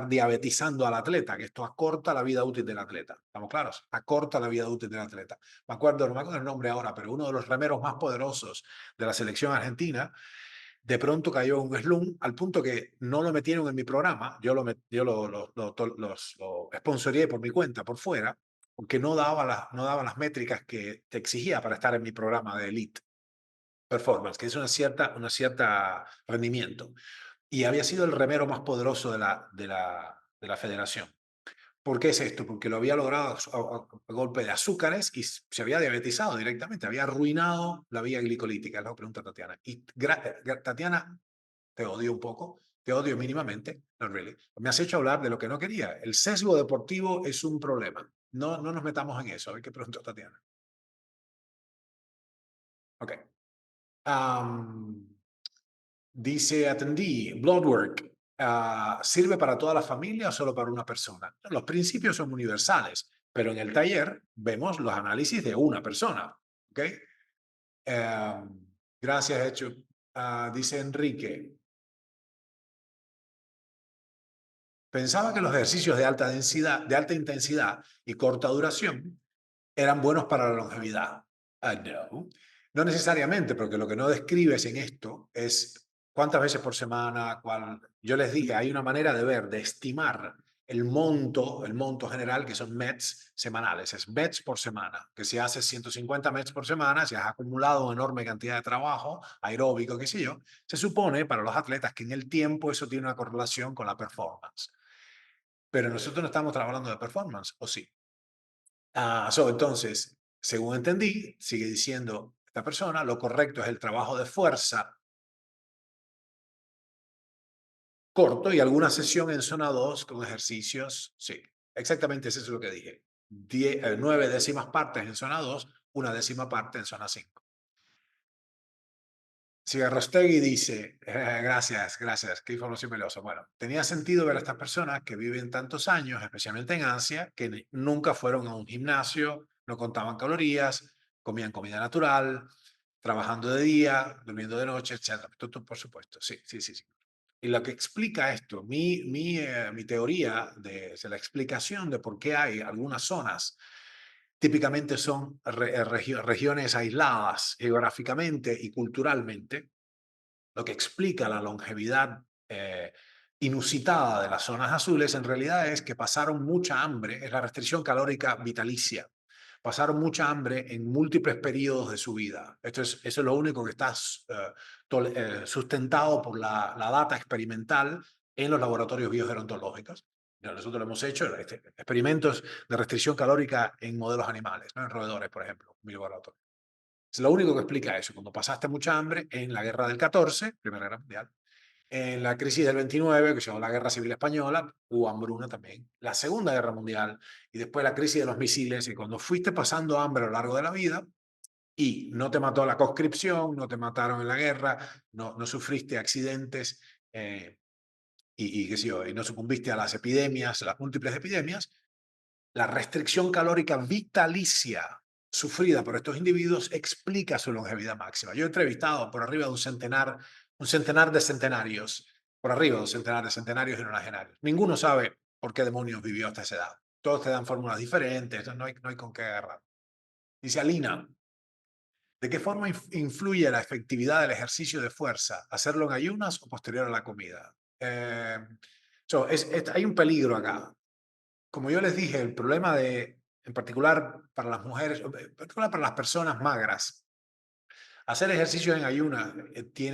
diabetizando al atleta, que esto acorta la vida útil del atleta. ¿Estamos claros? Acorta la vida útil del atleta. No me acuerdo el nombre ahora, pero uno de los remeros más poderosos de la selección argentina, de pronto cayó en un slum al punto que no lo metieron en mi programa. Yo lo sponsoreé por mi cuenta, por fuera, porque no daba las métricas que te exigía para estar en mi programa de elite. performance, que es una cierta rendimiento. Y había sido el remero más poderoso de la federación. ¿Por qué es esto? Porque lo había logrado a golpe de azúcares y se había diabetizado directamente, había arruinado la vía glicolítica, es lo que pregunta Tatiana. Y Tatiana, te odio un poco, te odio mínimamente, not really. Me has hecho hablar de lo que no quería. El sesgo deportivo es un problema. No, no nos metamos en eso. A ver qué preguntó Tatiana. Ok. Am, Dice, atendí, Bloodwork, ¿sirve para toda la familia o solo para una persona? Los principios son universales, pero en el taller vemos los análisis de una persona. ¿Ok? Gracias, Hecho. Dice Enrique, pensaba que los ejercicios de alta densidad, de alta intensidad y corta duración eran buenos para la longevidad. No, no necesariamente, porque lo que no describes en esto es cuántas veces por semana, cuál. Yo les dije, hay una manera de ver, de estimar el monto general, que son METs semanales, es METs por semana, que si haces 150 METs por semana, si has acumulado una enorme cantidad de trabajo, aeróbico, qué sé yo, se supone para los atletas que en el tiempo eso tiene una correlación con la performance. Pero nosotros no estamos hablando de performance, ¿o sí? Entonces, según entendí, sigue diciendo esta persona, lo correcto es el trabajo de fuerza corto y alguna sesión en zona 2 con ejercicios. Sí, exactamente eso es lo que dije. 9 décimas partes en zona 2, una décima parte en zona 5. Cigarrostegui dice, gracias, gracias, qué información valiosa. Bueno, tenía sentido ver a estas personas que viven tantos años, especialmente en ansia, que nunca fueron a un gimnasio, no contaban calorías, comían comida natural, trabajando de día, durmiendo de noche, etcétera. Por supuesto, sí, sí, sí, sí. Y lo que explica esto, mi teoría de la explicación de por qué hay algunas zonas, típicamente son regiones aisladas geográficamente y culturalmente, lo que explica la longevidad inusitada de las zonas azules en realidad es que pasaron mucha hambre, es la restricción calórica vitalicia. Pasaron mucha hambre en múltiples periodos de su vida. Eso es lo único que está sustentado por la data experimental en los laboratorios biogerontológicos. Nosotros lo hemos hecho, experimentos de restricción calórica en modelos animales, ¿no? En roedores, por ejemplo, en mi laboratorio. Es lo único que explica eso. Cuando pasaste mucha hambre en la guerra del 14, Primera Guerra Mundial, en la crisis del 29, que se llamó la Guerra Civil Española, hubo hambruna también, la Segunda Guerra Mundial y después la crisis de los misiles, y cuando fuiste pasando hambre a lo largo de la vida y no te mató la conscripción, no te mataron en la guerra, no sufriste accidentes qué sé yo, y no sucumbiste a las epidemias, las múltiples epidemias, la restricción calórica vitalicia sufrida por estos individuos explica su longevidad máxima. Yo he entrevistado por arriba de un centenar de centenarios, por arriba de un centenar de centenarios y nonagenarios. Ninguno sabe por qué demonios vivió hasta esa edad. Todos te dan fórmulas diferentes, no hay con qué agarrar. Dice Alina, ¿de qué forma influye la efectividad del ejercicio de fuerza? ¿Hacerlo en ayunas o posterior a la comida? Hay un peligro acá. Como yo les dije, el problema en particular para las mujeres, en particular para las personas magras, hacer ejercicio en ayuna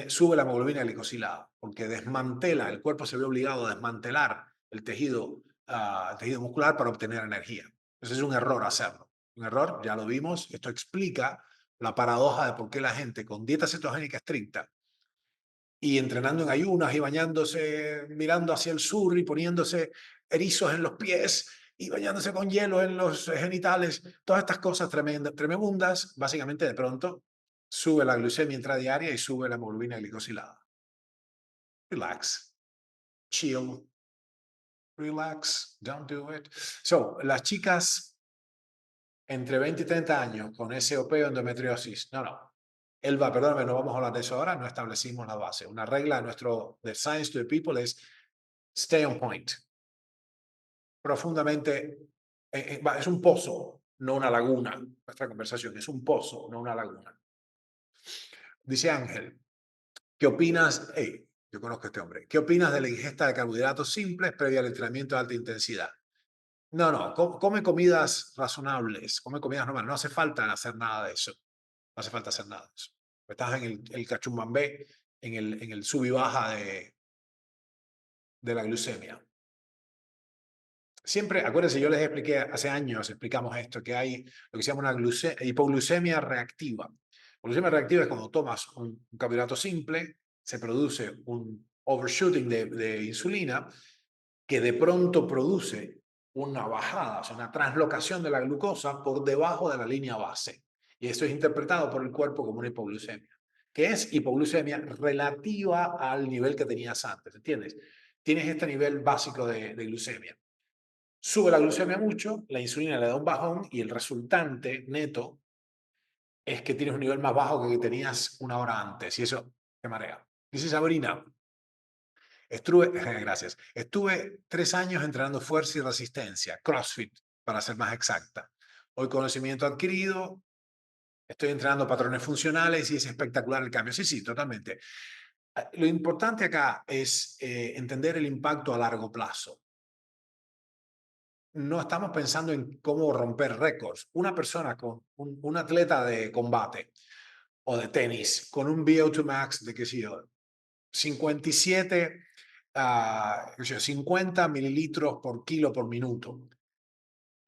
sube la hemoglobina glicosilada, porque desmantela, el cuerpo se ve obligado a desmantelar el tejido muscular para obtener energía. Entonces es un error hacerlo. Un error, ya lo vimos, esto explica la paradoja de por qué la gente con dieta cetogénica estricta y entrenando en ayunas y bañándose, mirando hacia el sur y poniéndose erizos en los pies y bañándose con hielo en los genitales, todas estas cosas tremendas, básicamente de pronto sube la glucemia intradiaria y sube la hemoglobina glicosilada. Relax, chill, relax, don't do it. Las chicas entre 20 y 30 años con SOP o endometriosis, no. Elba, perdóname, no vamos a hablar de eso ahora, no establecimos la base. Una regla de Science to the People es stay on point. Profundamente, es un pozo, no una laguna. Nuestra conversación es un pozo, no una laguna. Dice Ángel, ¿qué opinas? Hey, yo conozco a este hombre. ¿Qué opinas de la ingesta de carbohidratos simples previa al entrenamiento de alta intensidad? No, come comidas razonables, come comidas normales. No hace falta hacer nada de eso. No hace falta hacer nada de eso. Estás en el cachumbambé, en el sub y baja de la glucemia. Siempre, acuérdense, yo les expliqué hace años, explicamos esto, que hay lo que se llama una hipoglucemia reactiva. Glucemia reactiva es cuando tomas un carbohidrato simple, se produce un overshooting de insulina que de pronto produce una bajada, o sea, una translocación de la glucosa por debajo de la línea base. Y eso es interpretado por el cuerpo como una hipoglucemia, que es hipoglucemia relativa al nivel que tenías antes, ¿entiendes? Tienes este nivel básico de glucemia. Sube la glucemia mucho, la insulina le da un bajón y el resultante neto es que tienes un nivel más bajo que tenías una hora antes y eso te marea. Dice Sabrina, gracias, estuve 3 años entrenando fuerza y resistencia, CrossFit, para ser más exacta. Hoy conocimiento adquirido, estoy entrenando patrones funcionales y es espectacular el cambio. Sí, sí, totalmente. Lo importante acá es entender el impacto a largo plazo. No estamos pensando en cómo romper récords. Una persona con un atleta de combate o de tenis con un VO2 max de, qué sé yo, 57, 50 mililitros por kilo por minuto.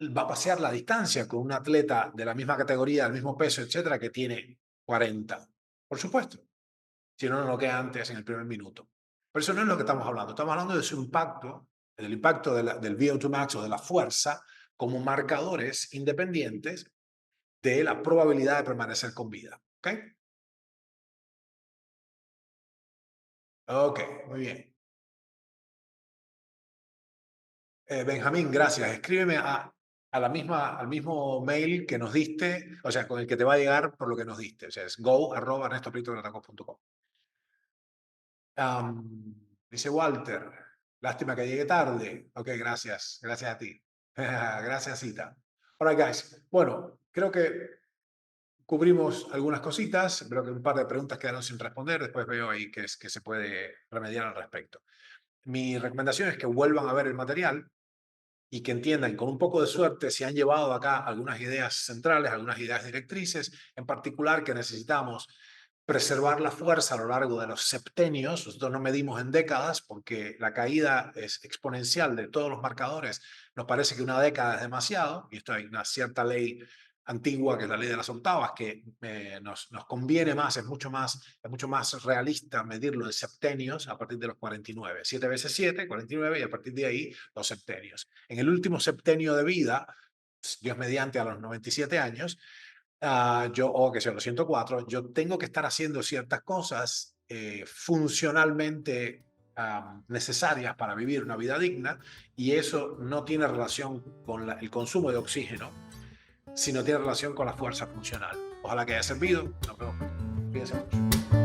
Va a pasear la distancia con un atleta de la misma categoría, del mismo peso, etcétera, que tiene 40. Por supuesto, si no, no lo queda antes en el primer minuto. Pero eso no es lo que estamos hablando. Estamos hablando de su impacto, del impacto del VO2 max o de la fuerza como marcadores independientes de la probabilidad de permanecer con vida. ¿Ok? Ok, muy bien. Benjamín, gracias. Escríbeme al mismo mail que nos diste, o sea, con el que te va a llegar por lo que nos diste. O sea, es go@ernestoprieto.com. Dice Walter, lástima que llegue tarde. Ok, gracias. Gracias a ti. Gracias, Cita. All right, guys. Bueno, creo que cubrimos algunas cositas. Creo que un par de preguntas quedaron sin responder. Después veo ahí que se puede remediar al respecto. Mi recomendación es que vuelvan a ver el material y que entiendan, con un poco de suerte, se han llevado acá algunas ideas centrales, algunas ideas directrices, en particular que necesitamos preservar la fuerza a lo largo de los septenios. Nosotros no medimos en décadas porque la caída es exponencial de todos los marcadores. Nos parece que una década es demasiado, y esto hay una cierta ley antigua, que es la ley de las octavas, que nos conviene más, es mucho más realista medirlo en septenios a partir de los 49. 7 veces 7, 49, y a partir de ahí los septenios. En el último septenio de vida, Dios mediante a los 97 años, o que sea, los 104, yo tengo que estar haciendo ciertas cosas funcionalmente necesarias para vivir una vida digna, y eso no tiene relación con el consumo de oxígeno, sino tiene relación con la fuerza funcional. Ojalá que haya servido. Nos vemos. Cuídense mucho.